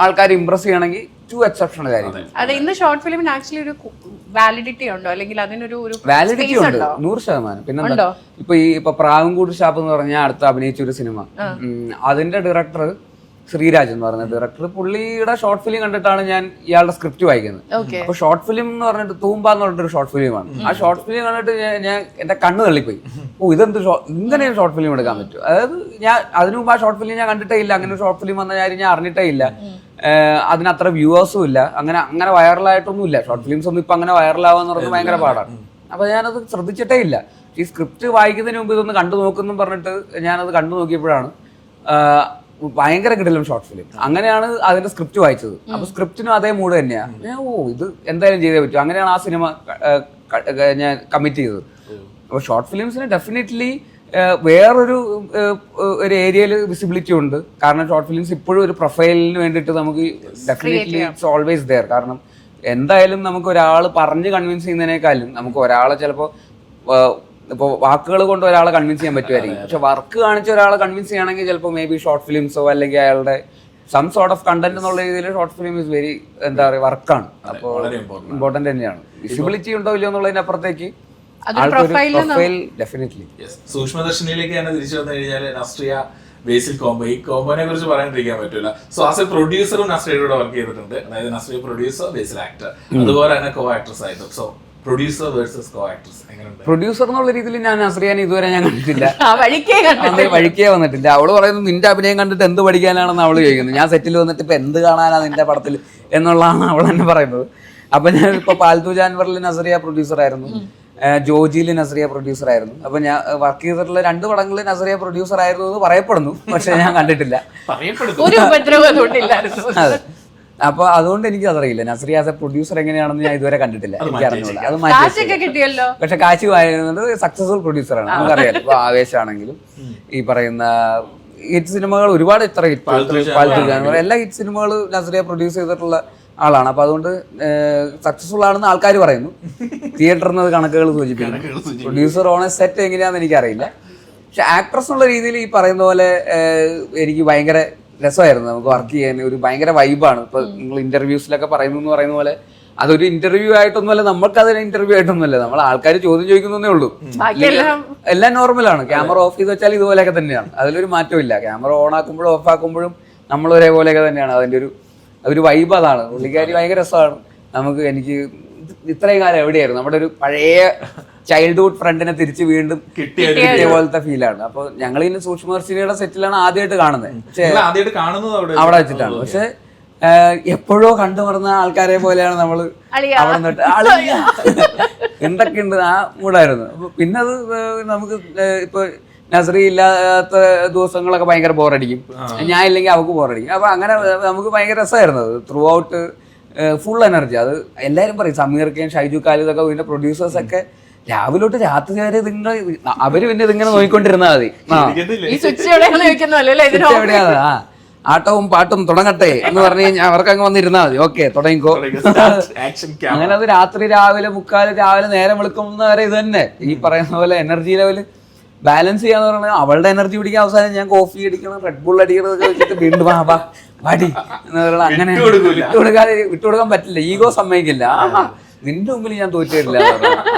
ആൾക്കാർ ഇംപ്രസ് ചെയ്യണമെങ്കിൽ ടു എക്സെപ്ഷണൽ കാര്യം. അതെ, ഇന്ന് ഷോർട്ട് ഫിലിമിന് ആക്ച്വലി ഒരു വാലിഡിറ്റി ഉണ്ടോ, അല്ലെങ്കിൽ അതിനൊരു വാലിഡിറ്റി ഉണ്ട് 100%. പിന്നെ ഇപ്പൊ പ്രാവൻകൂട് ഷാപ്പ് എന്ന് പറഞ്ഞാൽ അടുത്ത് അഭിനയിച്ച ഒരു സിനിമ, അതിന്റെ ഡയറക്ടർ ശ്രീരാജ് എന്ന് പറയുന്ന ഡയറക്ടർ, പുള്ളിയുടെ ഷോർട്ട് ഫിലിം കണ്ടിട്ടാണ് ഞാൻ ഇയാളുടെ സ്ക്രിപ്റ്റ് വായിക്കുന്നത്. അപ്പൊ ഷോർട്ട് ഫിലിം എന്ന് പറഞ്ഞിട്ട് തൂമ്പ എന്ന് പറഞ്ഞിട്ടൊരു ഷോർട്ട് ഫിലിമാണ്. ആ ഷോർട്ട് ഫിലിം കണ്ടിട്ട് ഞാൻ എന്റെ കണ്ണ് തള്ളിപ്പോയി. ഇതെന്ത് ഇങ്ങനെ ഷോർട്ട് ഫിലിം എടുക്കാൻ പറ്റും? അതായത് ഞാൻ അതിനു മുമ്പ് ആ ഷോർട്ട് ഫിലിം ഞാൻ കണ്ടിട്ടേ ഇല്ല. അങ്ങനെ ഒരു ഷോർട്ട് ഫിലിം വന്ന കാര്യം ഞാൻ അറിഞ്ഞിട്ടേ ഇല്ല. അതിനത്ര വ്യൂവേഴ്സും ഇല്ല. അങ്ങനെ വൈറലായിട്ടൊന്നും ഇല്ല. ഷോർട്ട് ഫിലിംസ് ഒന്നും ഇപ്പൊ അങ്ങനെ വൈറലാവാന്ന് പറയുന്നത് ഭയങ്കര പാടാണ്. അപ്പൊ ഞാനത് ശ്രദ്ധിച്ചിട്ടേ ഇല്ല. ഈ സ്ക്രിപ്റ്റ് വായിക്കുന്നതിന് മുമ്പ് ഇതൊന്ന് കണ്ടു നോക്കുന്നു പറഞ്ഞിട്ട് ഞാനത് കണ്ടു നോക്കിയപ്പോഴാണ് ഭയങ്കര കിടലും ഷോർട്ട് ഫിലിം. അങ്ങനെയാണ് അതിന്റെ സ്ക്രിപ്റ്റ് വായിച്ചത്. അപ്പൊ സ്ക്രിപ്റ്റിനും അതേ മൂഡ് തന്നെയാണ്. ഇത് എന്തായാലും ചെയ്തേ പറ്റും. അങ്ങനെയാണ് ആ സിനിമ ഞാൻ കമ്മിറ്റ് ചെയ്തത്. അപ്പൊ ഷോർട്ട് ഫിലിംസിന് ഡെഫിനറ്റ്ലി വേറൊരു ഏരിയയിൽ വിസിബിലിറ്റി ഉണ്ട്. കാരണം ഷോർട്ട് ഫിലിംസ് ഇപ്പോഴും ഒരു പ്രൊഫൈലിന് വേണ്ടിയിട്ട് നമുക്ക് ഡെഫിനറ്റ്ലി ഇറ്റ്സ് ഓൾവേസ് ദെയർ. കാരണം എന്തായാലും നമുക്ക് ഒരാൾ പറഞ്ഞ് കൺവിൻസ് ചെയ്യുന്നതിനേക്കാളും നമുക്ക് ഒരാളെ ചിലപ്പോൾ ഇപ്പോൾ വാക്കുകൾ കൊണ്ട് ഒരാളെ കൺവിൻസ് ചെയ്യാൻ പറ്റുമായിരിക്കും. പക്ഷെ വർക്ക് കാണിച്ച ഒരാളെ കൺവിൻസ് ചെയ്യണമെങ്കിൽ ചിലപ്പോൾ മേ ബി ഷോർട്ട് ഫിലിംസോ അല്ലെങ്കിൽ അയാളുടെ സം സോർട്ട് ഓഫ് കണ്ടന്റ് എന്നുള്ള രീതിയിൽ ഷോർട്ട് ഫിലിം ഇസ് വെരി എന്താ പറയുക വർക്കാണ്. അപ്പോൾ ഇമ്പോർട്ടന്റ് തന്നെയാണ്. വിസിബിലിറ്റി ഉണ്ടോ ഇല്ലയോ എന്നുള്ളതിനപ്പുറത്തേക്ക് സൂക്ഷ്മദർശനിയിലേക്ക് തന്നെ തിരിച്ചു വന്നു കഴിഞ്ഞാൽ നസ്രിയ ബേസിൽ കോംബോ, ഈ കോംബോനെ കുറിച്ച് പറയാണ്ടിരിക്കാൻ പറ്റില്ല. സോ ആസ് എ പ്രൊഡ്യൂസറും നസ്രിയയുടെ വർക്ക് ചെയ്തിട്ടുണ്ട്. അതായത് നസ്രിയ പ്രൊഡ്യൂസർ, ബേസിൽ ആക്ടർ, അതുപോലെ തന്നെ കോ ആക്ട്രസ് ആയിട്ടും. സോ പ്രൊഡ്യൂസർ വേഴ്സസ് കോ ആക്ട്രസ് എങ്ങനെയുണ്ട്? പ്രൊഡ്യൂസർ എന്നുള്ള രീതിയിൽ ഞാൻ നസ്രിയാനെ ഇതുവരെ ഞാൻ കണ്ടിട്ടില്ല. വഴിക്കേ വന്നിട്ടില്ല. അവള് പറയുന്നത് നിന്റെ അഭിനയം കണ്ടിട്ട് എന്ത് പഠിക്കാനാണെന്ന് അവള് ചോദിക്കുന്നത്. ഞാൻ സെറ്റിൽ വന്നിട്ട് ഇപ്പൊ എന്ത് കാണാനാ നിന്റെ പടത്തിൽ എന്നുള്ളതാണ് അവൾ തന്നെ പറയുന്നത്. അപ്പൊ ഞാൻ ഇപ്പൊ പാൽത്തു ജാൻവറിൽ നസ്രിയ പ്രൊഡ്യൂസർ ആയിരുന്നു, ജോജിയിൽ നസ്രിയ പ്രൊഡ്യൂസർ ആയിരുന്നു. അപ്പൊ ഞാൻ വർക്ക് ചെയ്തിട്ടുള്ള 2 പടങ്ങളിൽ നസ്രിയ പ്രൊഡ്യൂസർ ആയിരുന്നു എന്ന് പറയപ്പെടുന്നു. പക്ഷെ ഞാൻ കണ്ടിട്ടില്ല. അതെ, അപ്പൊ അതുകൊണ്ട് എനിക്ക് അതറിയില്ല. നസ്രിയ ആസ് എ പ്രൊഡ്യൂസർ എങ്ങനെയാണെന്ന് ഞാൻ ഇതുവരെ കണ്ടിട്ടില്ല. എനിക്ക് അറിഞ്ഞില്ല. അത് മാറ്റി. പക്ഷെ കാശി വായുന്നത് സക്സസ്ഫുൾ പ്രൊഡ്യൂസറാണ്, നമുക്കറിയാലോ. ഇപ്പൊ ആവേശാണെങ്കിലും ഈ പറയുന്ന ഹിറ്റ് സിനിമകൾ ഒരുപാട്, ഇത്ര ഹിറ്റ് എല്ലാ ഹിറ്റ് സിനിമകളും നസ്രിയ പ്രൊഡ്യൂസ് ചെയ്തിട്ടുള്ള ആളാണ്. അപ്പൊ അതുകൊണ്ട് സക്സസ്ഫുൾ ആണെന്ന് ആൾക്കാർ പറയുന്നു. തിയേറ്ററിൽ നിന്ന് കണക്കുകൾ സൂചിപ്പിക്കുന്നു. പ്രൊഡ്യൂസർ ഓൺ എ സെറ്റ് എങ്ങനെയാണെന്ന് എനിക്കറിയില്ല. പക്ഷെ ആക്ട്രസ് എന്നുള്ള രീതിയിൽ ഈ പറയുന്ന പോലെ എനിക്ക് ഭയങ്കര രസമായിരുന്നു നമുക്ക് വർക്ക് ചെയ്യാൻ. ഒരു ഭയങ്കര വൈബാണ്. ഇപ്പൊ നിങ്ങൾ ഇന്റർവ്യൂസിലൊക്കെ പറയുന്ന പോലെ അതൊരു ഇന്റർവ്യൂ ആയിട്ടൊന്നുമല്ല, നമ്മൾക്കതൊരു ഇന്റർവ്യൂ ആയിട്ടൊന്നുമല്ല. നമ്മൾ ആൾക്കാർ ചോദ്യം ചോദിക്കുന്നേ ഉള്ളൂ. എല്ലാം നോർമലാണ്. ക്യാമറ ഓഫ് ചെയ്ത് വെച്ചാൽ ഇതുപോലെയൊക്കെ തന്നെയാണ്. അതിലൊരു മാറ്റവും ഇല്ല. ക്യാമറ ഓൺ ആക്കുമ്പോഴും ഓഫ് ആക്കുമ്പോഴും നമ്മൾ ഒരേപോലെയൊക്കെ തന്നെയാണ്. അതിന്റെ ഒരു വൈബ് അതാണ്. പുള്ളിക്കാരി ഭയങ്കര രസമാണ്. എനിക്ക് ഇത്രയും കാലം എവിടെയായിരുന്നു, നമ്മുടെ ഒരു പഴയ ചൈൽഡ്ഹുഡ് ഫ്രണ്ടിനെ തിരിച്ച് വീണ്ടും കിട്ടിയ പോലത്തെ ഫീലാണ്. അപ്പൊ ഞങ്ങൾ ഇന്ന് സൂക്ഷ്മദർശിനിയുടെ സെറ്റിലാണ് ആദ്യമായിട്ട് കാണുന്നത്. പക്ഷേ അവിടെ വെച്ചിട്ടാണ്. പക്ഷെ എപ്പോഴോ കണ്ടുമറന്ന ആൾക്കാരെ പോലെയാണ് നമ്മള് അവിടെ നിന്നിട്ട് എന്തൊക്കെയുണ്ട് ആ മൂടായിരുന്നു. അപ്പൊ പിന്നെ അത് നമുക്ക് ഇപ്പൊ നസ്രി ഇല്ലാത്ത ദിവസങ്ങളൊക്കെ ഭയങ്കര ബോറടിക്കും, ഞാൻ ഇല്ലെങ്കിൽ അവൾക്ക് ബോറടിക്കും. അപ്പൊ അങ്ങനെ നമുക്ക് ഭയങ്കര രസമായിരുന്നു അത്. Through out full energy. അത് എല്ലാവരും പറയും, സമീർ ഖാൻ, ഷൈജു ഖാലിദ് ഒക്കെ ഇതിന്റെ പ്രൊഡ്യൂസേഴ്സ് ഒക്കെ രാവിലെ തൊട്ട് രാത്രി വരെ അവര് പിന്നെ ഇതിങ്ങനെ നോക്കിക്കൊണ്ടിരുന്നാൽ മതി. എവിടെയാണ് ആട്ടവും പാട്ടും തുടങ്ങട്ടെ എന്ന് പറഞ്ഞു കഴിഞ്ഞാൽ അവർക്ക് അങ്ങ് വന്നിരുന്നാൽ മതി. ഓക്കെ, തുടങ്ങിക്കോ. അങ്ങനെ അത് രാവിലെ രാവിലെ നേരം വെളുക്കുന്നവരെ ഇത് തന്നെ ഈ പറയുന്ന പോലെ എനർജി ലെവല് ബാലൻസ് ചെയ്യാന്ന് പറഞ്ഞാൽ അവളുടെ എനർജി പിടിക്കാൻ അവസാനം ഞാൻ കോഫി അടിക്കണം, റെഡ് ബുൾ അടിക്കണതൊക്കെ വെച്ചിട്ട് വീണ്ടും വാടി എന്ന് പറയുന്നത് അങ്ങനെ വിട്ടുകൊടുക്കാൻ പറ്റില്ല. ഈഗോ സമ്മതിക്കില്ല. നിന്റെ മുമ്പിൽ ഞാൻ തോറ്റിട്ടില്ല,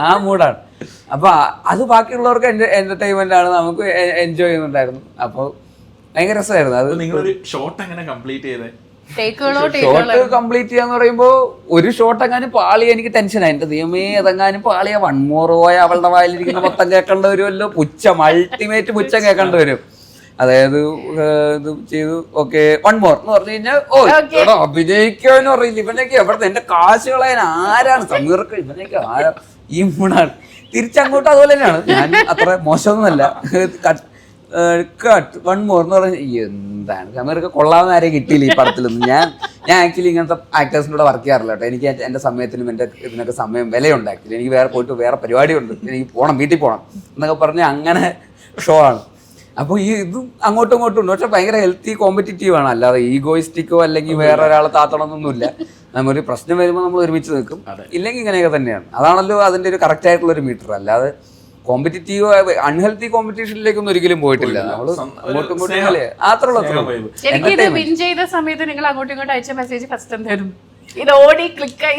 ആ മൂടാണ്. അപ്പൊ അത് ബാക്കിയുള്ളവർക്ക് എന്റർടൈൻമെന്റ് ആണ്, നമുക്ക് എൻജോയ് ചെയ്യുന്നുണ്ടായിരുന്നു. അപ്പൊ ഭയങ്കര രസമായിരുന്നു. അത് നിങ്ങളൊരു ഷോട്ട് എങ്ങനെ കംപ്ലീറ്റ് ചെയ്തേ? ഷോട്ട് കംപ്ലീറ്റ് ചെയ്യാന്ന് പറയുമ്പോ ഒരു ഷോട്ട് എങ്ങാനും പാളിയ എനിക്ക് ടെൻഷനായി. എന്റെ ദൈവമേ, അതെങ്ങാനും പാളിയ വൺ മോർ പോയ അവളുടെ വായിലിരിക്കുന്ന മൊത്തം കേൾക്കേണ്ടി വരുമല്ലോ. പുച്ഛം, അൾട്ടിമേറ്റ് പുച്ഛം കേൾക്കേണ്ടി വരും. അതായത് ഇത് ചെയ്തു, ഓക്കെ വൺ മോർ എന്ന് പറഞ്ഞു കഴിഞ്ഞാൽ അഭിനയിക്കാന്ന് പറയില്ല. ഇവനൊക്കെ എവിടെ എന്റെ കാശ് കളയാൻ ആരാണ്? സമീർക്ക് ഇവനൊക്കെ ആരാ? ഈ മൂന്നാണ്. തിരിച്ചങ്ങോട്ട് അതുപോലെ തന്നെയാണ്. ഞാൻ അത്ര മോശമൊന്നുമല്ല. കട്ട് വൺ മോർ എന്ന് പറഞ്ഞ എന്താണ് സമീർക്ക് കൊള്ളാവുന്ന ആരെയും കിട്ടിയില്ല ഈ പടത്തിലൊന്നും. ഞാൻ ആക്ച്വലി ഇങ്ങനത്തെ ആക്ടേഴ്സിൻ്റെ കൂടെ വർക്ക് ചെയ്യാറില്ല കേട്ടോ. എനിക്ക് എൻ്റെ സമയത്തിനും എൻ്റെ ഇതിനൊക്കെ സമയം വിലയുണ്ട്. ആക്ച്വലി എനിക്ക് വേറെ പരിപാടിയുണ്ട്, എനിക്ക് പോകണം, വീട്ടിൽ പോകണം എന്നൊക്കെ പറഞ്ഞ് അങ്ങനെ ഷോ ആണ്. അപ്പോൾ ഈ ഇതും അങ്ങോട്ടും ഇങ്ങോട്ടും ഉണ്ട്, പക്ഷെ ഭയങ്കര ഹെൽത്തി കോമ്പറ്റീറ്റീവ് ആണ്. അല്ലാതെ ഈഗോയിസ്റ്റിക്കോ അല്ലെങ്കിൽ വേറെ ഒരാളെ താത്തണമെന്നൊന്നുമില്ല. നമ്മളൊരു പ്രശ്നം വരുമ്പോൾ നമ്മൾ ഒരുമിച്ച് നിൽക്കും, ഇല്ലെങ്കിൽ ഇങ്ങനെയൊക്കെ തന്നെയാണ്. അതാണല്ലോ അതിന്റെ ഒരു കറക്റ്റ് ആയിട്ടുള്ള ഒരു മീറ്റർ. അല്ലാതെ കോമ്പറ്റീറ്റീവ് അൺഹെൽത്തി കോമ്പറ്റീഷനിലേക്കൊന്നും ഒരിക്കലും പോയിട്ടില്ല. നമ്മള് അങ്ങോട്ടും ഇങ്ങോട്ടും ശരിക്കും ഇത് വിൻ ചെയ്ത സമയത്ത് നിങ്ങൾ അങ്ങോട്ടും ഇങ്ങോട്ടും അയച്ച മെസ്സേജ് ഫസ്റ്റ് എന്തായിരുന്നു? ഇത് ഓടി ക്ലിക്കായി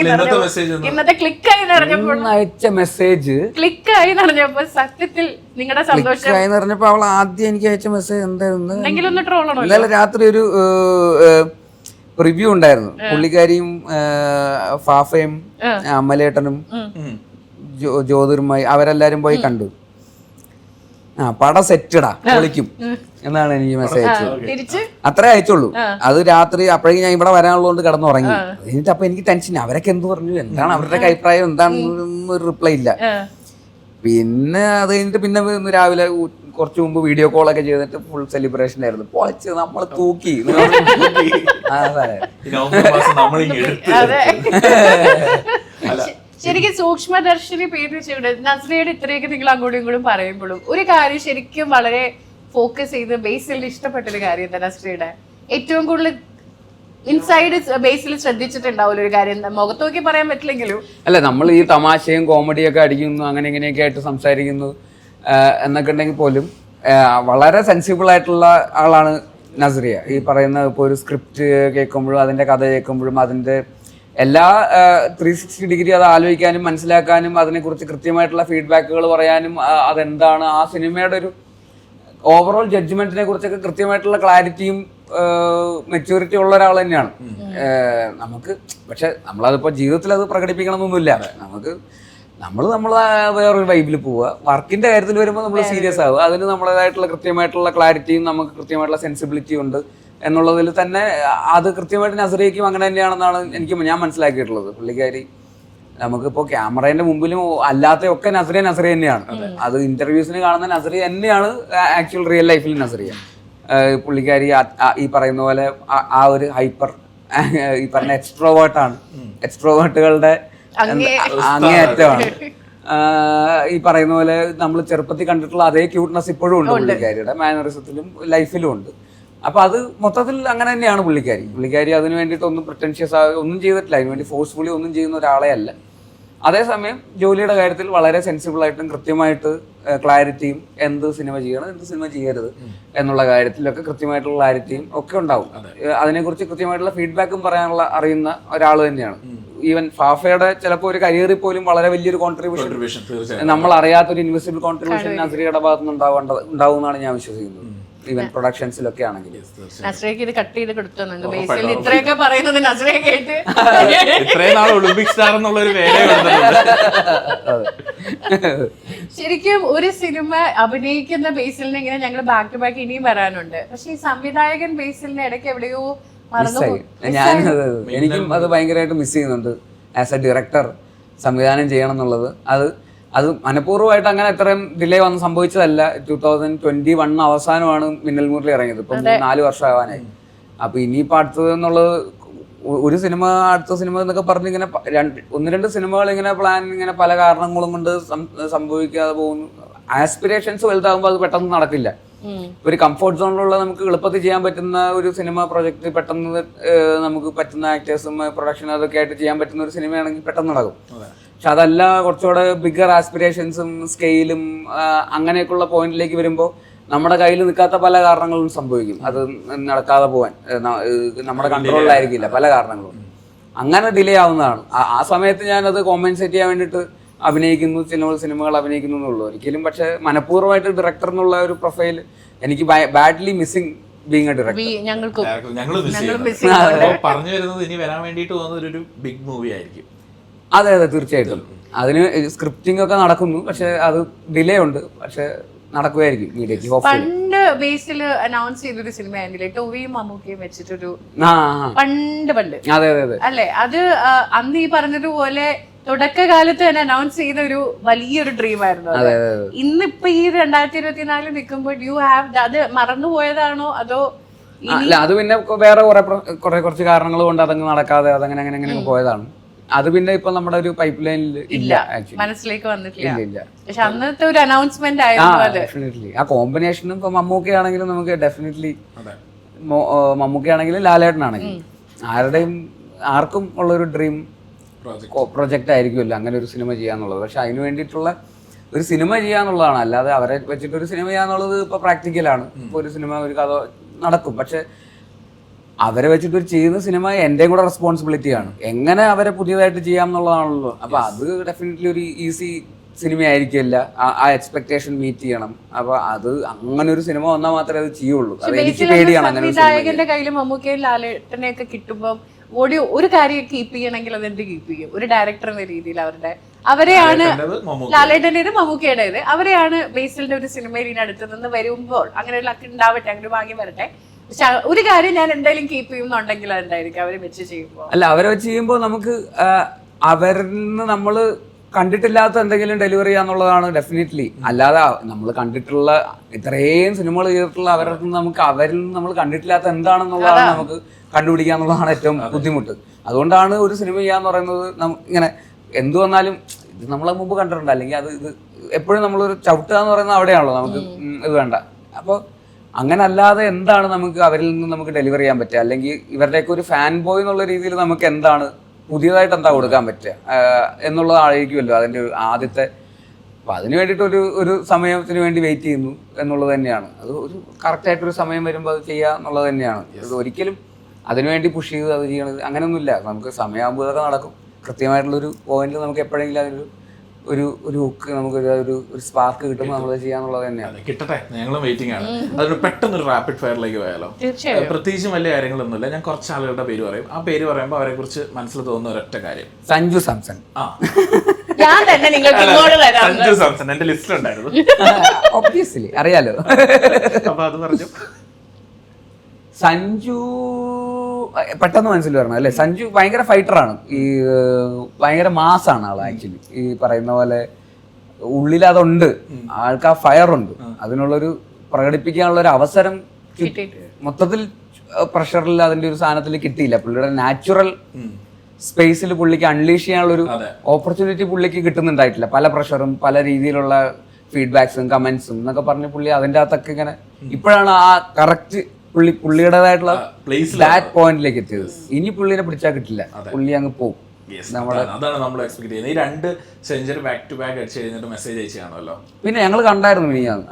ഇന്നത്തെ ക്ലിക്കായി നിറഞ്ഞപ്പോൾ അയച്ച മെസ്സേജ് ക്ലിക്കായി നിറഞ്ഞപ്പോൾ സത്യത്തിൽ നിങ്ങളുടെ സന്തോഷം എന്ന് പറഞ്ഞപ്പോ അവൾ ആദ്യം എനിക്ക് അയച്ച മെസ്സേജ് എന്തായിരുന്നു? എന്തെങ്കിലും ഒന്ന് ട്രോളണോ? ഇന്നലെ രാത്രി ഒരു റിവ്യൂ ഉണ്ടായിരുന്നു. പുള്ളിക്കാരിയും ഫാഫയും അമലേട്ടനും ജ്യോതിർമായി അവരെല്ലാരും പോയി കണ്ടു. പടം സെറ്റടാ, പൊളിക്കും എന്നാണ് എനിക്ക് മെസ്സേജ് അയച്ചത്. അത്രേ അയച്ചുള്ളൂ. അത് രാത്രി അപ്പോഴേക്കും ഞാൻ ഇവിടെ വരാനുള്ളതുകൊണ്ട് കിടന്നുറങ്ങി. എന്നിട്ട് അപ്പൊ എനിക്ക് ടെൻഷൻ, അവരൊക്കെ എന്ത് പറഞ്ഞു, എന്താണ് അവരുടെ അഭിപ്രായം, എന്താണെന്ന് ഒരു റിപ്ലൈ ഇല്ല. പിന്നെ അത് കഴിഞ്ഞിട്ട് പിന്നെ ഇന്ന് രാവിലെ കുറച്ച് മുമ്പ് വീഡിയോ കോളൊക്കെ ചെയ്തിട്ട് ഫുൾ സെലിബ്രേഷൻ ആയിരുന്നു. പൊളിച്ച് നമ്മൾ തൂക്കി. ശരിക്കും സൂക്ഷ്മദർശിനി പേര് വെച്ചിട്ട് നസ്രിയയുടെ ഇത്രയൊക്കെ നിങ്ങൾ അങ്ങോട്ടും ഇങ്ങോട്ടും പറയുമ്പോഴും ഒരു കാര്യം ശരിക്കും വളരെ ഫോക്കസ് ചെയ്ത് ബേസിൽ ഇഷ്ടപ്പെട്ടൊരു കാര്യം എന്താ? നസ്രിയയുടെ ഏറ്റവും കൂടുതൽ ഇൻസൈഡ് ബേസിൽ ശ്രദ്ധിച്ചിട്ടുണ്ടാവില്ല ഒരു കാര്യം, മുഖത്ത് നോക്കി പറയാൻ പറ്റില്ലെങ്കിലും. അല്ല, നമ്മൾ ഈ തമാശയും കോമഡിയൊക്കെ അടിക്കുന്നു, അങ്ങനെ ഇങ്ങനെയൊക്കെ ആയിട്ട് സംസാരിക്കുന്നു എന്നൊക്കെ ഉണ്ടെങ്കിൽ പോലും വളരെ സെൻസിബിൾ ആയിട്ടുള്ള ആളാണ് നസ്രിയ. ഈ പറയുന്ന ഇപ്പോൾ ഒരു സ്ക്രിപ്റ്റ് കേൾക്കുമ്പോഴും അതിൻ്റെ കഥ കേൾക്കുമ്പോഴും അതിൻ്റെ എല്ലാ 360 ഡിഗ്രി അത് ആലോചിക്കാനും മനസ്സിലാക്കാനും അതിനെക്കുറിച്ച് കൃത്യമായിട്ടുള്ള ഫീഡ്ബാക്കുകൾ പറയാനും അതെന്താണ് ആ സിനിമയുടെ ഒരു ഓവറോൾ ജഡ്ജ്മെന്റിനെ കുറിച്ചൊക്കെ കൃത്യമായിട്ടുള്ള ക്ലാരിറ്റിയും മെച്യൂരിറ്റി ഉള്ള ഒരാൾ തന്നെയാണ് നമുക്ക്. പക്ഷെ നമ്മളതിപ്പോൾ ജീവിതത്തിൽ അത് പ്രകടിപ്പിക്കണമെന്നൊന്നുമില്ല. നമ്മൾ വേറൊരു വൈബിൽ പോവുക. വർക്കിന്റെ കാര്യത്തിൽ വരുമ്പോൾ നമ്മൾ സീരിയസ് ആവുക. അതിന് നമ്മളേതായിട്ടുള്ള കൃത്യമായിട്ടുള്ള ക്ലാരിറ്റിയും നമുക്ക് കൃത്യമായിട്ടുള്ള സെൻസിബിലിറ്റിയും ഉണ്ട് എന്നുള്ളതിൽ തന്നെ അത് കൃത്യമായിട്ട് നസ്രിയയ്ക്കും അങ്ങനെ തന്നെയാണെന്നാണ് ഞാൻ മനസ്സിലാക്കിയിട്ടുള്ളത്. പുള്ളിക്കാരി നമുക്കിപ്പോൾ ക്യാമറേന്റെ മുമ്പിലും അല്ലാത്തയൊക്കെ നസ്രിയ തന്നെയാണ്. അത് ഇന്റർവ്യൂസിന് കാണുന്ന നസ്രിയ തന്നെയാണ് ആക്ച്വൽ റിയൽ ലൈഫിൽ നസ്രിയ. പുള്ളിക്കാരി ഈ പറയുന്ന പോലെ ആ ഒരു ഹൈപ്പർ ഈ പറഞ്ഞ എക്സ്ട്രോവേർട്ടാണ്. എക്സ്ട്രോവേർട്ടുകളുടെ അങ്ങേയറ്റമാണ്. ഈ പറയുന്ന പോലെ നമ്മൾ ചെറുപ്പത്തിൽ കണ്ടിട്ടുള്ള അതേ ക്യൂട്ട്നെസ് ഇപ്പോഴും ഉണ്ട് പുള്ളിക്കാരിയുടെ മാനറിസത്തിലും ലൈഫിലും ഉണ്ട്. അപ്പൊ അത് മൊത്തത്തിൽ അങ്ങനെ തന്നെയാണ് പുള്ളിക്കാരി അതിന് വേണ്ടിയിട്ട് ഒന്നും പ്രിറ്റൻഷ്യസ് ഒന്നും ചെയ്തിട്ടില്ല, അതിന് വേണ്ടി ഫോഴ്സ്ഫുള്ളി ഒന്നും ചെയ്യുന്ന ഒരാളെ അല്ല. അതേസമയം ജോലിയുടെ കാര്യത്തിൽ വളരെ സെൻസിബിൾ ആയിട്ടും കൃത്യമായിട്ട് ക്ലാരിറ്റിയും എന്ത് സിനിമ ചെയ്യണം എന്ത് സിനിമ ചെയ്യരുത് എന്നുള്ള കാര്യത്തിലൊക്കെ കൃത്യമായിട്ടുള്ള ക്ലാരിറ്റിയും ഒക്കെ ഉണ്ടാവും. അതിനെക്കുറിച്ച് കൃത്യമായിട്ടുള്ള ഫീഡ്ബാക്കും പറയാനുള്ള അറിയുന്ന ഒരാൾ തന്നെയാണ്. ഈവൻ ഫാഫയുടെ ചിലപ്പോൾ ഒരു കരിയറിൽ പോലും വളരെ വലിയൊരു കോൺട്രിബ്യൂഷൻ നമ്മൾ അറിയാത്തൊരു ഇൻവെസിബിൾ കോൺട്രിബ്യൂഷൻ നസ്രിയയുടെ ഭാഗത്തുനിന്ന് ഉണ്ടാവും എന്നാണ് ഞാൻ വിശ്വസിക്കുന്നത്. ഈവൻ പ്രൊഡക്ഷൻസിലൊക്കെ ആണെങ്കിൽ നസ്രിയക്ക് ഇത് കട്ട് ചെയ്ത് കൊടുത്തു. ബേസിൽ ഇത്രയൊക്കെ പറയുന്നത് നസ്രിയ കേട്ട് ഇത്രയും നാൾ ഒളിമ്പിക് സ്റ്റാർ എന്നുള്ള ഒരു ശരിക്കും ഒരു സിനിമ അഭിനയിക്കുന്ന ബേസിലിന് ഇങ്ങനെ ഞങ്ങൾ ബാക്ക് ടു ബാക്ക് ഇനിയും വരാനുണ്ട്. പക്ഷെ ഈ സംവിധായകൻ ബേസിലിന്റെ ഇടയ്ക്ക് എവിടെയോ എനിക്കും അത് ഭയങ്കരമായിട്ട് മിസ് ചെയ്യുന്നുണ്ട്. ആസ് എ ഡയറക്ടർ സംവിധാനം ചെയ്യണം എന്നുള്ളത് അത് മനഃപൂർവ്വമായിട്ട് അങ്ങനെ അത്രയും ഡിലേ വന്ന് സംഭവിച്ചതല്ല. 2021 അവസാനമാണ് മിന്നൽ മുരളി ഇറങ്ങിയത്. ഇപ്പം 4 വർഷം ആവാനായി. അപ്പൊ ഇനിയിപ്പോ അടുത്തത് എന്നുള്ളത് അടുത്ത സിനിമ എന്നൊക്കെ പറഞ്ഞ് ഇങ്ങനെ 1-2 സിനിമകൾ ഇങ്ങനെ പ്ലാൻ ഇങ്ങനെ പല കാരണങ്ങളും കൊണ്ട് സംഭവിക്കാതെ പോകുന്നു. ആസ്പിറേഷൻസ് വലുതാകുമ്പോൾ അത് പെട്ടെന്ന് നടക്കില്ല. ഒരു കംഫോർട്ട് സോണിലുള്ള നമുക്ക് എളുപ്പത്തിൽ ചെയ്യാൻ പറ്റുന്ന ഒരു സിനിമ പ്രൊജക്ട് പെട്ടെന്ന് നമുക്ക് പറ്റുന്ന ആക്ടേഴ്സും പ്രൊഡക്ഷൻ അതൊക്കെ ആയിട്ട് ചെയ്യാൻ പറ്റുന്ന ഒരു സിനിമയാണെങ്കിൽ പെട്ടെന്ന് നടക്കും. പക്ഷെ അതല്ല, കുറച്ചുകൂടെ ബിഗർ ആസ്പിറേഷൻസും സ്കെയിലും അങ്ങനെയൊക്കെയുള്ള പോയിന്റിലേക്ക് വരുമ്പോൾ നമ്മുടെ കയ്യിൽ നിൽക്കാത്ത പല കാരണങ്ങളും സംഭവിക്കും. അത് നടക്കാതെ പോകാൻ നമ്മുടെ കൺട്രോളിലായിരിക്കില്ല പല കാരണങ്ങളും. അങ്ങനെ ഡിലേ ആവുന്നതാണ്. ആ സമയത്ത് ഞാനത് കോമ്പൻസേറ്റ് ചെയ്യാൻ വേണ്ടിയിട്ട് അഭിനയിക്കുന്നു, സിനിമകൾ അഭിനയിക്കുന്നു എന്നുള്ളൂ ഒരിക്കലും. പക്ഷെ മനഃപൂർവ്വമായിട്ട് ഡയറക്ടർ എന്നുള്ള ഒരു പ്രൊഫൈൽ എനിക്ക് badly missing being a director. പറഞ്ഞു വരുന്നത് ഇനി വരാൻ വേണ്ടിയിട്ട് പോകുന്ന ഒരു ബിഗ് മൂവി ആയിരിക്കും. അതെ തീർച്ചയായിട്ടും. അതിന് സ്ക്രിപ്റ്റിംഗ് ഒക്കെ നടക്കുന്നു, പക്ഷെ അത് ഡിലേ ഉണ്ട്. പക്ഷെ നടക്കുമായിരിക്കും മീഡിയക്ക്. പണ്ട് ബേസിൽ അനൗൺസ് ചെയ്തൊരു സിനിമ ആയിരുന്നില്ലേ, ടോവിയും മമ്മൂക്കയും വെച്ചിട്ടൊരു പണ്ട് അതെ അതെ അല്ലെ? അത് അന്ന് ഈ പറഞ്ഞതുപോലെ തുടക്കകാലത്ത് തന്നെ അനൗൺസ് ചെയ്ത ഒരു വലിയൊരു ഡ്രീം ആയിരുന്നു. ഇന്നിപ്പോ ഈ 2024 നിൽക്കുമ്പോൾ യു ഹാവ് അത് മറന്നുപോയതാണോ അതോ? അല്ല, അത് പിന്നെ വേറെ കുറച്ച് കാരണങ്ങൾ കൊണ്ട് അതങ്ങ് നടക്കാതെ അതങ്ങനെ പോയതാണ്. അത് പിന്നെ ഇപ്പൊ നമ്മുടെ ഒരു പൈപ്പ് ലൈനിൽ ഇല്ല ആക്ച്വലി. മനസ്സിലേക്ക് വന്നിട്ടില്ല. ഇല്ല. പക്ഷെ അന്നത്തെ ഒരു അനൗൺസ്മെന്റ് ആയിരുന്നു അത്. ഡെഫിനറ്റ്ലി ആ കോമ്പിനേഷനും ഇപ്പൊ മമ്മൂക്ക ആണെങ്കിലും നമുക്ക് ഡെഫിനറ്റ്ലി മമ്മൂക്ക ആണെങ്കിലും ലാലേട്ടനാണെങ്കിലും ആർക്കും ഉള്ളൊരു ഡ്രീം പ്രൊജക്റ്റ് ആയിരിക്കുമല്ലോ അങ്ങനെ ഒരു സിനിമ ചെയ്യാന്നുള്ളത്. പക്ഷെ അതിന് വേണ്ടിയിട്ടുള്ള ഒരു സിനിമ ചെയ്യാന്നുള്ളതാണ്, അല്ലാതെ അവരെ വെച്ചിട്ട് ഒരു സിനിമ ചെയ്യാന്നുള്ളത് ഇപ്പൊ പ്രാക്ടിക്കലാണ്. ഇപ്പൊ ഒരു സിനിമ ഒരു കഥ നടക്കും, പക്ഷെ അവരെ വെച്ചിട്ട് ഒരു ചെയ്യുന്ന സിനിമ എന്റെയും കൂടെ റെസ്പോൺസിബിലിറ്റിയാണ്. എങ്ങനെ അവരെ പുതിയതായിട്ട് ചെയ്യാം എന്നുള്ളതാണല്ലോ. അപ്പൊ അത് ഡെഫിനറ്റ്ലി ഒരു ഈസി സിനിമ ആയിരിക്കില്ല, ആ എക്സ്പെക്ടേഷൻ മീറ്റ് ചെയ്യണം. അപ്പൊ അത് അങ്ങനെ ഒരു സിനിമ വന്നാൽ മാത്രമേ അത് ചെയ്യുള്ളൂ. അത് എനിക്ക് പേടിയാണ് അങ്ങനെ ഒരു സംവിധായകന്റെ കയ്യിൽ മമ്മൂക്കയും ലാലേട്ടനെയൊക്കെ കിട്ടുമ്പോൾ ഒരു കാര്യം കീപ്പ് ചെയ്യണമെങ്കിൽ അതെന്ത് കീപ്പ് ചെയ്യും? ഒരു ഡയറക്ടർ എന്ന രീതിയിൽ അവരെയാണ് ലാലേട്ടൻ്റെത് മമ്മൂക്കയുടേത്, അവരെയാണ് ബേസിലിന്റെ ഒരു സിനിമയിൽ ഇനി അടുത്ത് നിന്ന് വരുമ്പോൾ അങ്ങനെ ഒരു ലക്ക് ഉണ്ടാവട്ടെ, അങ്ങനെ ഒരു ഭാഗ്യം വരട്ടെ. പക്ഷെ ഒരു കാര്യം ഞാൻ എന്തായാലും കീപ്പ് ചെയ്യുന്നുണ്ടെങ്കിൽ അതുണ്ടായിരിക്കും അവരെ വെച്ച് ചെയ്യുമ്പോൾ. അല്ല, അവരെ വെച്ച് ചെയ്യുമ്പോൾ നമുക്ക് അവരിൽ നിന്ന് നമ്മള് കണ്ടിട്ടില്ലാത്ത എന്തെങ്കിലും ഡെലിവറി ചെയ്യാന്നുള്ളതാണ് ഡെഫിനറ്റ്ലി. അല്ലാതെ നമ്മൾ കണ്ടിട്ടുള്ള ഇത്രയും സിനിമകൾ ചെയ്തിട്ടുള്ള അവരിൽ നിന്ന് നമ്മൾ കണ്ടിട്ടില്ലാത്ത എന്താണെന്നുള്ളതാണ് നമുക്ക് കണ്ടുപിടിക്കാന്നുള്ളതാണ് ഏറ്റവും ബുദ്ധിമുട്ട്. അതുകൊണ്ടാണ് ഒരു സിനിമ ചെയ്യാന്ന് പറയുന്നത് ഇങ്ങനെ എന്തു വന്നാലും ഇത് നമ്മളെ മുമ്പ് കണ്ടിട്ടുണ്ട്, അല്ലെങ്കിൽ ഇത് എപ്പോഴും നമ്മളൊരു ചവിട്ടുക എന്ന് പറയുന്നത് അവിടെയാണല്ലോ, നമുക്ക് ഇത് വേണ്ട. അപ്പോൾ അങ്ങനെ അല്ലാതെ എന്താണ് നമുക്ക് അവരിൽ നിന്ന് നമുക്ക് ഡെലിവർ ചെയ്യാൻ പറ്റുക, അല്ലെങ്കിൽ ഇവരുടെയൊക്കെ ഒരു ഫാൻ ബോയ് എന്നുള്ള രീതിയിൽ നമുക്ക് എന്താണ് പുതിയതായിട്ട് എന്താ കൊടുക്കാൻ പറ്റുക എന്നുള്ളതായിരിക്കുമല്ലോ അതിൻ്റെ ഒരു ആദ്യത്തെ. അപ്പം അതിന് വേണ്ടിയിട്ട് ഒരു സമയത്തിന് വേണ്ടി വെയിറ്റ് ചെയ്യുന്നു എന്നുള്ളത് തന്നെയാണ്. അത് ഒരു കറക്റ്റായിട്ടൊരു സമയം വരുമ്പോൾ അത് ചെയ്യുക എന്നുള്ളത് തന്നെയാണ്. അത് ഒരിക്കലും അതിനുവേണ്ടി പുഷ് ചെയ്ത് അത് ചെയ്യണത് അങ്ങനെയൊന്നുമില്ല. നമുക്ക് സമയമാകുമ്പോൾ ഇതൊക്കെ നടക്കും. കൃത്യമായിട്ടുള്ളൊരു പോയിന്റിൽ നമുക്ക് എപ്പോഴെങ്കിലും അതിനൊരു ഒരു ഹുക്ക് നമുക്ക് ഒരു സ്പാർക്ക് കിട്ടുമ്പോൾ നമ്മൾ ചെയ്യാന്നുള്ളത് തന്നെയാണ്. കിട്ടട്ടെ, ഞങ്ങളും വെയിറ്റിംഗ് ആണ്. അതൊരു പെട്ടെന്നൊരു റാപ്പിഡ് ഫയറിലേക്ക് പോയാലോ? പ്രത്യേകിച്ചും വലിയ കാര്യങ്ങളൊന്നുമില്ല. ഞാൻ കുറച്ച് ആളുകളുടെ പേര് പറയും. ആ പേര് പറയുമ്പോൾ അവരെ കുറിച്ച് മനസ്സിൽ തോന്നുന്ന ഒരൊറ്റ കാര്യം, സഞ്ജു സാംസൺ. സഞ്ജു സാംസൺ എന്റെ ലിസ്റ്റിലുണ്ടായിരുന്നു. ഒബ്വിയസ്ലി അറിയാലോ. അപ്പൊ അത് പറഞ്ഞു. സഞ്ജു പെട്ടെന്ന് മനസ്സിൽ വരണം അല്ലേ. സഞ്ജു ഭയങ്കര ഫൈറ്ററാണ്, ഈ ഭയങ്കര മാസാണ് ആൾ. ആക്ച്വലി ഈ പറയുന്ന പോലെ ഉള്ളിൽ അതുണ്ട്, ആൾക്ക് ആ ഫയറുണ്ട്. അതിനുള്ളൊരു പ്രകടിപ്പിക്കാനുള്ള ഒരു അവസരം മൊത്തത്തിൽ പ്രഷറിൽ അതിന്റെ ഒരു സാധനത്തിൽ കിട്ടിയില്ല. പുള്ളിയുടെ നാച്ചുറൽ സ്പേസിൽ പുള്ളിക്ക് അൺലീഷ് ചെയ്യാനുള്ള ഒരു ഓപ്പർച്യൂണിറ്റി പുള്ളിക്ക് കിട്ടുന്നുണ്ടായിട്ടില്ല. പല പ്രഷറും പല രീതിയിലുള്ള ഫീഡ്ബാക്സും കമന്റ്സും എന്നൊക്കെ പറഞ്ഞ് പുള്ളി അതിൻ്റെ അകത്തൊക്കെ ഇങ്ങനെ ഇപ്പോഴാണ് ആ കറക്റ്റ് പുള്ളിയുടേതായിട്ടുള്ള ദാറ്റ് പോയിന്റിലേക്ക് എത്തിയത്. ഇനി പുള്ളിനെ പിടിച്ചാൽ കിട്ടില്ല, പുള്ളി അങ്ങ് പോകും. അതാണ് നമ്മൾ എക്സ്പെക്ട് ചെയ്യുന്നത്. ഈ 2 സെഞ്ചുറി ബാക്ക് ടു ബാക്ക് അടിച്ചു കഴിഞ്ഞിട്ട് മെസ്സേജ് അയച്ചു കാണുമല്ലോ. പിന്നെ ഞങ്ങൾ കണ്ടായിരുന്നു മിനിഞ്ഞാന്ന്.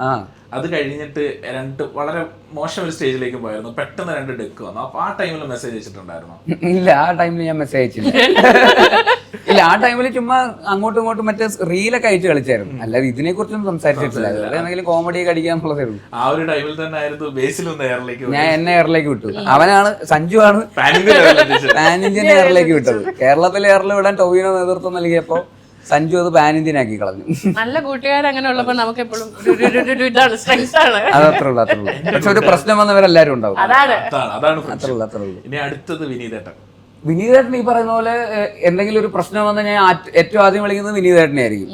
അത് കഴിഞ്ഞിട്ട് 2 വളരെ മോശം ഒരു സ്റ്റേജിലേക്ക് പോയിരുന്നു. പെട്ടെന്ന് 2 ഡെക്ക് വന്നു. അപ്പൊ ആ ടൈമിൽ മെസ്സേജ് അയച്ചിട്ടുണ്ടായിരുന്നു? ഇല്ല, ആ ടൈമിൽ ഞാൻ മെസ്സേജ് അയച്ചില്ല. ഇല്ല, ആ ടൈമിൽ ചുമ്മാ അങ്ങോട്ടും ഇങ്ങോട്ടും മറ്റേ റീലൊക്കെ അയച്ചു കളിച്ചായിരുന്നു, അല്ലാതെ ഇതിനെ കുറിച്ചൊന്നും സംസാരിച്ചിട്ടില്ല. എന്തെങ്കിലും കോമഡി അടിക്കാന്നുള്ളതേ ഉള്ളൂ. ആ ഒരു ടൈമിൽ തന്നെ ആയിരുന്നു ബേസിലും ഞാൻ എന്നെ എയറിലേക്ക് വിട്ടു. അവനാണ്, സഞ്ജു ആണ് പാൻ ഇന്ത്യൻ എയറിലേക്ക് വിട്ടത്. കേരളത്തിലെ എയറിൽ വിടാൻ ടൊവിനോ നേതൃത്വം നൽകിയപ്പോ സഞ്ജു അത് പാൻ ഇന്ത്യൻ ആക്കി കളഞ്ഞു. നല്ല കൂട്ടുകാർ അങ്ങനെ ഉള്ളപ്പോ നമുക്ക് എപ്പോഴും അതത്രേ ഉള്ളൂ. പക്ഷെ ഒരു പ്രശ്നം വന്നവരെല്ലാരും ഉണ്ടാവും. അതാണ്. ഇനി അടുത്തത് വിനീതേട്ടൻ. വിനീതേട്ടൻ ഈ പറയുന്ന പോലെ എന്തെങ്കിലും ഒരു പ്രശ്നം വന്നാൽ ഞാൻ ഏറ്റവും ആദ്യം വിളിക്കുന്നത് വിനീതേട്ടനെ ആയിരിക്കും.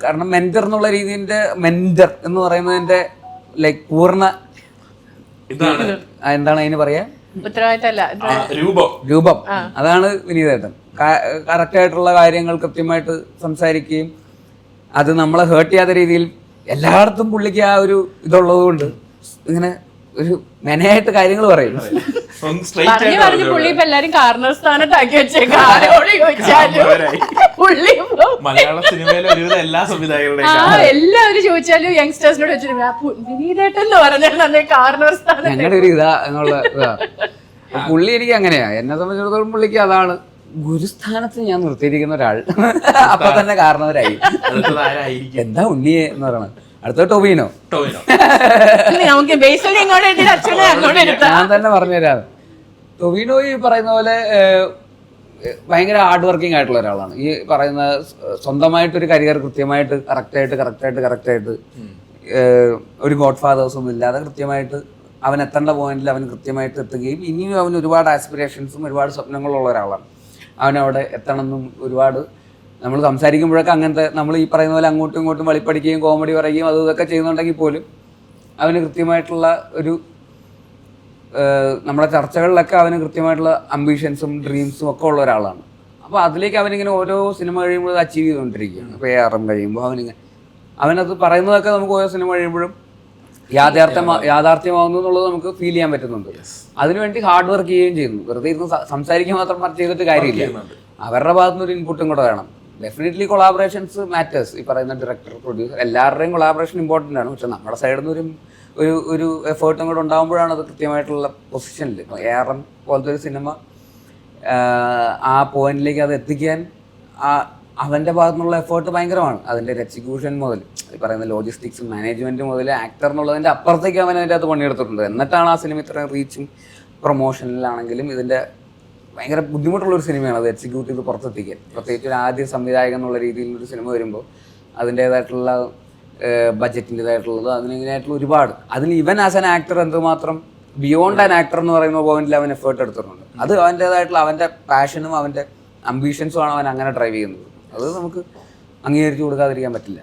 കാരണം മെന്റർ എന്നുള്ള രീതിന്റെ മെന്റർ എന്ന് പറയുന്നതിന്റെ ലൈക്ക് പൂർണ്ണ എന്താണ് അതിന് പറയാ, രൂപം. അതാണ് വിനീതേട്ടൻ. കറക്റ്റ് ആയിട്ടുള്ള കാര്യങ്ങൾ കൃത്യമായിട്ട് സംസാരിക്കുകയും അത് നമ്മളെ ഹേർട്ട് ചെയ്യാത്ത രീതിയിൽ എല്ലായിടത്തും പുള്ളിക്ക് ആ ഒരു ഇതുള്ളത് കൊണ്ട് ഇങ്ങനെ ഒരു മെനയായിട്ട് കാര്യങ്ങൾ പറയും. പുള്ളി ഇപ്പൊ എല്ലാരും കാർണർ സ്ഥാനത്താക്കി വെച്ചേക്കാം. മലയാള സിനിമയിലെ ഒരുവിധം എല്ലാ സംവിധായകരുടെയും എല്ലാവരും ചോദിച്ചാലും യങ്സ്റ്റേഴ്സിനോട് വെച്ചിട്ട് വിനീതേട്ടൻ എന്ന് പറഞ്ഞാൽ കാർണർ സ്ഥാനം ഞങ്ങളുടെ ഒരു ഇതാ എന്നുള്ള ഇതാ. പുള്ളി എനിക്ക് അങ്ങനെയാ, എന്നെ സംബന്ധിച്ചിടത്തോളം പുള്ളിക്ക് അതാണ് ഗുരുസ്ഥാനത്ത് ഞാൻ നിർത്തിയിരിക്കുന്ന ഒരാൾ. അപ്പൊ തന്നെ കാരണവരായി. എന്താ ഉണ്ണിയെ എന്ന് പറയണത്. അടുത്ത ടൊവിനോ. ഞാൻ തന്നെ പറഞ്ഞുതരാം. ടൊവിനോ ഈ പറയുന്ന പോലെ ഭയങ്കര ഹാർഡ് വർക്കിംഗ് ആയിട്ടുള്ള ഒരാളാണ്. ഈ പറയുന്ന സ്വന്തമായിട്ടൊരു കരിയർ കൃത്യമായിട്ട് കറക്റ്റായിട്ട് ഒരു ഗോഡ് ഫാദേഴ്സ് ഒന്നും ഇല്ലാതെ കൃത്യമായിട്ട് അവൻ എത്തേണ്ട പോയിന്റിൽ അവൻ കൃത്യമായിട്ട് എത്തുകയും ഇനിയും അവന് ഒരുപാട് ആസ്പിറേഷൻസും ഒരുപാട് സ്വപ്നങ്ങളുള്ള ഒരാളാണ്. അവനവിടെ എത്തണമെന്നും ഒരുപാട് നമ്മൾ സംസാരിക്കുമ്പോഴൊക്കെ അങ്ങനത്തെ നമ്മൾ ഈ പറയുന്ന പോലെ അങ്ങോട്ടും ഇങ്ങോട്ടും വളിപ്പടിക്കുകയും കോമഡി പറയുകയും അതും ഇതൊക്കെ ചെയ്യുന്നുണ്ടെങ്കിൽ പോലും അവന് കൃത്യമായിട്ടുള്ള ഒരു നമ്മുടെ ചർച്ചകളിലൊക്കെ അവന് കൃത്യമായിട്ടുള്ള അംബീഷൻസും ഡ്രീംസും ഒക്കെ ഉള്ള ഒരാളാണ്. അപ്പോൾ അതിലേക്ക് അവനിങ്ങനെ ഓരോ സിനിമ കഴിയുമ്പോൾ അച്ചീവ് ചെയ്തുകൊണ്ടിരിക്കുകയാണ്. ഇപ്പോൾ ARM കഴിയുമ്പോൾ അവനത് പറയുന്നതൊക്കെ നമുക്ക് ഓരോ സിനിമ കഴിയുമ്പോഴും യാഥാർത്ഥ്യമാവുന്നു എന്നുള്ളത് നമുക്ക് ഫീൽ ചെയ്യാൻ പറ്റുന്നുണ്ട്. അതിനുവേണ്ടി ഹാർഡ് വർക്ക് ചെയ്യുകയും ചെയ്യുന്നു. വെറുതെ ഇരുന്ന് സംസാരിക്കാൻ മാത്രം ചെയ്തിട്ട് കാര്യമില്ല. അവരുടെ ഭാഗത്തുനിന്ന് ഒരു ഇൻപുട്ടും കൂടെ വേണം. Definitely collaborations matters. ഈ പറയുന്ന ഡയറക്ടർ, പ്രൊഡ്യൂസർ എല്ലാവരുടെയും കൊളാബറേഷൻ ഇമ്പോർട്ടൻ്റ് ആണ്. പക്ഷെ നമ്മുടെ സൈഡിൽ നിന്ന് ഒരു എഫേർട്ടും കൂടെ ഉണ്ടാകുമ്പോഴാണ് അത് കൃത്യമായിട്ടുള്ള പൊസിഷനിൽ. ഇപ്പോൾ ARM പോലത്തെ ഒരു സിനിമ ആ പോയിന്റിലേക്ക് അത് എത്തിക്കാൻ അവൻ്റെ ഭാഗത്തുനിന്നുള്ള എഫേർട്ട് ഭയങ്കരമാണ്. അതിൻ്റെ ഒരു എക്സിക്യൂഷൻ മുതൽ ഈ പറയുന്ന ലോജിസ്റ്റിക്സും മാനേജ്മെൻറ്റ് മുതൽ ആക്ടർ എന്നുള്ളതിൻ്റെ അപ്പുറത്തേക്ക് അവൻ അതിൻ്റെ അകത്ത് പണിയെടുത്തിട്ടുണ്ട്. എന്നിട്ടാണ് ആ സിനിമ ഇത്രയും റീച്ചും പ്രൊമോഷനിലാണെങ്കിലും ഇതിൻ്റെ ഭയങ്കര ബുദ്ധിമുട്ടുള്ളൊരു സിനിമയാണ് അത് എക്സിക്യൂട്ട് ചെയ്ത് പുറത്തെത്തിക്കാൻ. പ്രത്യേകിച്ച് ഒരു ആദ്യ സംവിധായകൻ എന്നുള്ള രീതിയിൽ ഒരു സിനിമ വരുമ്പോൾ അതിൻ്റേതായിട്ടുള്ള ബഡ്ജറ്റിൻ്റെതായിട്ടുള്ളത് അതിനിങ്ങനെയായിട്ടുള്ള ഒരുപാട് അതിന് ഇവൻ ആസ് ആൻ ആക്ടർ എന്തുമാത്രം ബിയോണ്ട് ആൻ ആക്ടർ എന്ന് പറയുന്ന പോയിന്റിൽ അവൻ എഫേർട്ട് എടുത്തിട്ടുണ്ട്. അത് അവൻ്റേതായിട്ടുള്ള അവൻ്റെ പാഷനും അവൻ്റെ അംബീഷൻസും ആണ് അവൻ അങ്ങനെ ഡ്രൈവ് ചെയ്യുന്നത്. അത് നമുക്ക് അംഗീകരിച്ചു കൊടുക്കാതിരിക്കാൻ പറ്റില്ല.